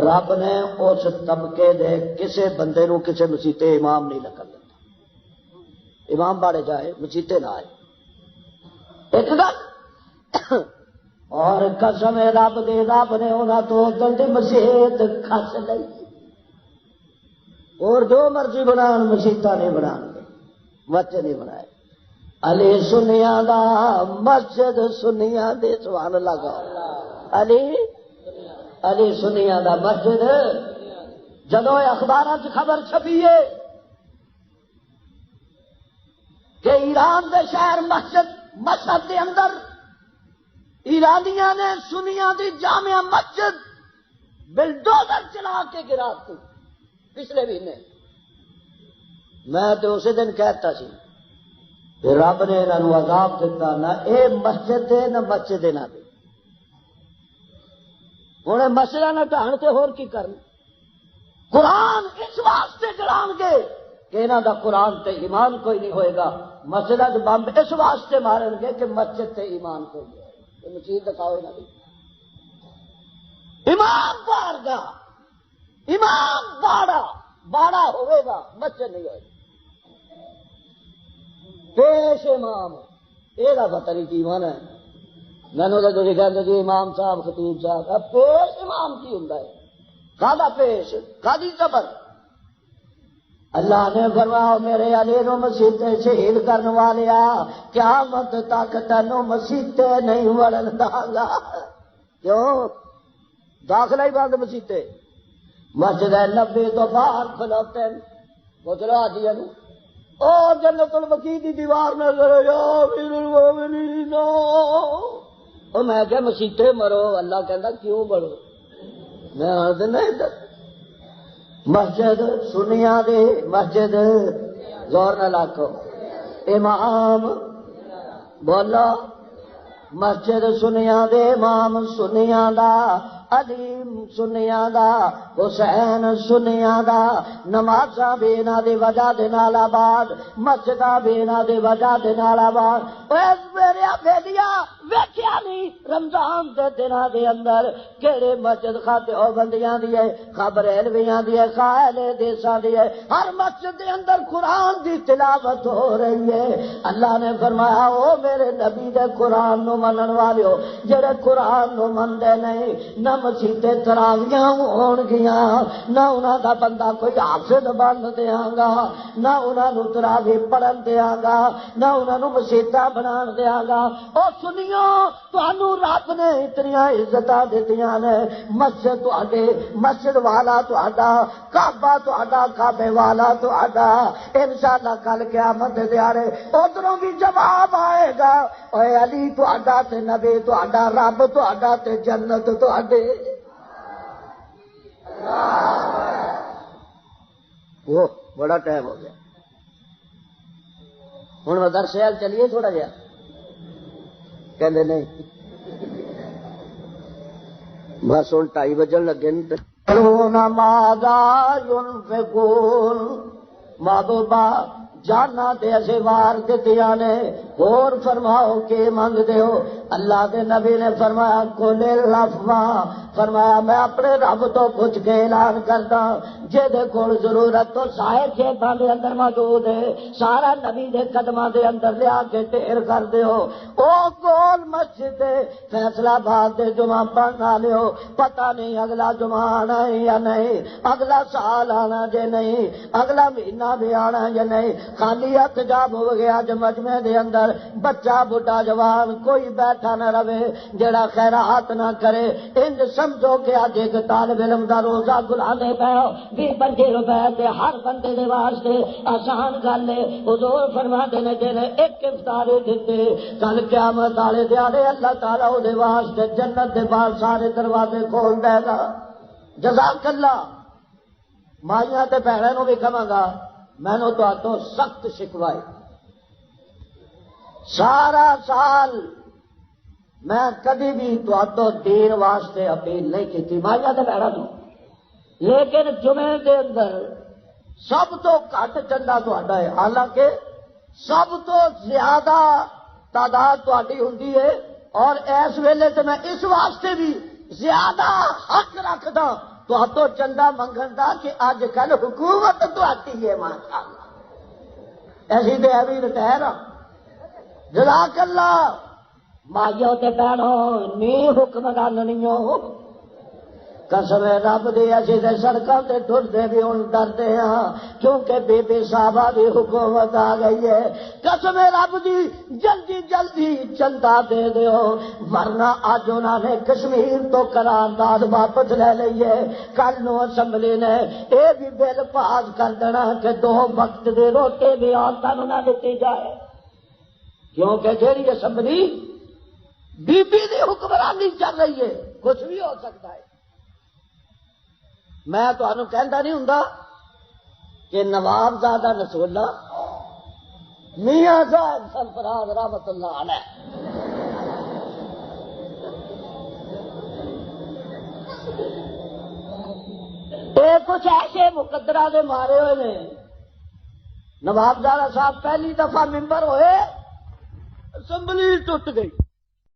رب نے اس طبقے دے کسے بندے نو کسے مسیتے امام نہیں لگن دیتا، امام باڑے جائے مسیتے نہ آئے، ایک گل اور قسم رب دے رب نے انہاں تو جلدی مسیت کھس لئی، اور جو مرضی بنان مسیتاں نہیں بنان گے، بچے نہیں بنائے۔ علی سنیاں دا مسجد سنیاں دے سبحان اللہ کا علی سنیاں دا مسجد، جدوں اخباراں چ خبر چھپیے کہ ایران دے شہر مشہد دے اندر ایرانیاں نے سنیاں دی جامع مسجد بلڈوزر چلا کے گرا دی پچھلے مہینے، میں تو اسی دن کہتا سی رب نے انہوں عذاب دیتا، نہ اے مسجد دے نہ مسجد نہ دے، ہوں مسئلہ نہ ڈھان کے ہور کی کرن، قرآن اس واسطے جڑان گے کہ انہوں دا قرآن تے ایمان کوئی نہیں ہوئے گا، مسجد بمب اس واسطے مارن گے کہ مسجد تے ایمان کوئی نہیں ہوئے گا، مچید دکھاؤ نہ دی امام بار گا، امام باڑا ہوئے گا، مسجد نہیں ہوئے گا، پیش امام یہ پتہ نہیں کی من ہے، میں نے تو کہتے جی امام صاحب خطیب صاحب، پیش امام کی ہوں کادا پیش کادی صبر. اللہ نے فرمایا میرے علی نو مسیتے شہید کرنے والے قیامت تک تینوں مسیتے نہیں وڑن داں. کیوں؟ داخلہ ہی بند مسیتے. مسجد نبی تو باہر کھلوتے پوچھو آدھی او جنت البقیع دی دیوار نظر یا امیر المومنین. او میں کہ مسیتے مرو. اللہ کہندا کیوں مرو؟ میں آدھے نہیں ادھر مسجد سنیاں دی مسجد زور نہ لاکھو امام بولو مسجد سنیاں دے امام سنیاں دا علیم سنیاں دا حسین سنیاں دا نمازاں بھی انہاں دی وجہ دے نال آباد مسجداں بھی انہاں دی وجہ دے نال آباد. اوے میرے بیلیاں ویکھیا نہیں رمضان دے دناں دے اندر کیڑے مسجد خاتے او بندیاں دی ہے خبر علویاں دی ہے قائل دیساں دی ہے ہر مسجد دے اندر قرآن دی تلاوت ہو رہی ہے. اللہ نے فرمایا او میرے نبی دے قرآن نو منن والیو جڑے قرآن نو مندے نہیں نہ مسیتے تراویاں ہون گیاں نہ انہاں دا بندہ کوئی حافظ بن دیاں گا نہ انہاں نو تراوی پڑھن دیاں گا نہ انہاں نو مسیتاں بنان دیاں گا. او سنیو تانوں رب نے اتنیاں عزتاں دتیاں نے مسجد تہاڈے مسجد والا تہاڈا کعبہ تہاڈا کعبے والا تہاڈا انشاءاللہ کل قیامت دے دیارے ادھروں بھی جواب آئے گا. اوے علی تہاڈا تے نبی تہاڈا رب تہاڈا تے جنت تہاڈے. وہ بڑا ٹائم ہو گیا ہوں مدرسے حال چلیے تھوڑا جہا کہندے نہیں بس ہوں 2:30 بجن لگے ماذا ينفقون محبوبہ جانا تے اسے وار دتیاں نے اور فرماؤ کہ منگ دیو. اللہ کے نبی نے فرمایا کل لفظا فرمایا میں اپنے رب تو پوچھ کے اعلان کرتا جے کول ضرورت تو سائے کھیتاں دے اندر موجود ہے سارا نبی دے قدماں دے اندر لیا کے ٹھہر کر دیو. او کول مسجد فیصلہ آباد دے جمعہ پڑھنا لیو پتہ نہیں اگلا جمعہ آنا ہے یا نہیں اگلا سال آنا جے نہیں اگلا مہینہ بھی آنا یا نہیں. خالی ہاتھ جاب ہو گیا جو مجمع دے اندر بچہ بڈھا جوان کوئی بیٹھا نہ رہے جڑا خیرات نہ کرے. انج سمجھو کہ اج ایک طالب علم دا روزہ گلانے پاؤ 20-25 روپے تے ہر بندے دے واسطے آسان گل ہے. حضور فرماتے نے جنے ایک افطاری دتے کل قیامت والے دیاڑے اللہ تعالی او دے واسطے جنت دے باہر سارے دروازے کھول دے گا. جزاک اللہ. مائیاں تے بہناں نوں بھی کہاں گا میں نے تو سخت شکوائے سارا سال میں کدی بھی تو دین واسطے اپیل نہیں کی تھی مائیاں تے بہناں نوں لیکن جمعے دے اندر سب تو گھٹ چندہ تہاڈا ہے حالانکہ سب تو زیادہ تعداد تہاڈی ہوندی ہے اور اس ویلے تے میں اس واسطے بھی زیادہ حق رکھدا تو چندہ منگن دا کہ اج کل حکومت تہاڈی ہے ماشاءاللہ ایسی تے ابھی ریٹائر جزاک اللہ. مائیو تے بہنوں نی حکمران نہیں ہو قسم رب دی اسی تے سڑکاں تے ٹردے بھی ہن ڈردے ہاں کیونکہ بی بی صاحبہ دی حکومت آ گئی ہے. قسم رب دی جلدی جلدی چندہ دے دیو ورنہ اج انہاں نے کشمیر تو قرارداد واپس لے لئی ہے. کل نو اسمبلی نے اے بھی بل پاس کر دینا کہ 2 وقت دی روٹی بھی عورتاں نوں نہ دتی جائے کیونکہ جیڑی اسمبلی بی بی دی حکمرانی چل رہی ہے کچھ بھی ہو سکتا ہے. میں تمہیں کہندا نہیں ہوں کہ نواب زادہ نصراللہ میاں صاحب سرفراز رحمت اللہ علیہ کچھ ایسے مقدرہ دے مارے ہوئے نے. نواب زادہ صاحب پہلی دفعہ ممبر ہوئے اسمبلی ٹوٹ گئی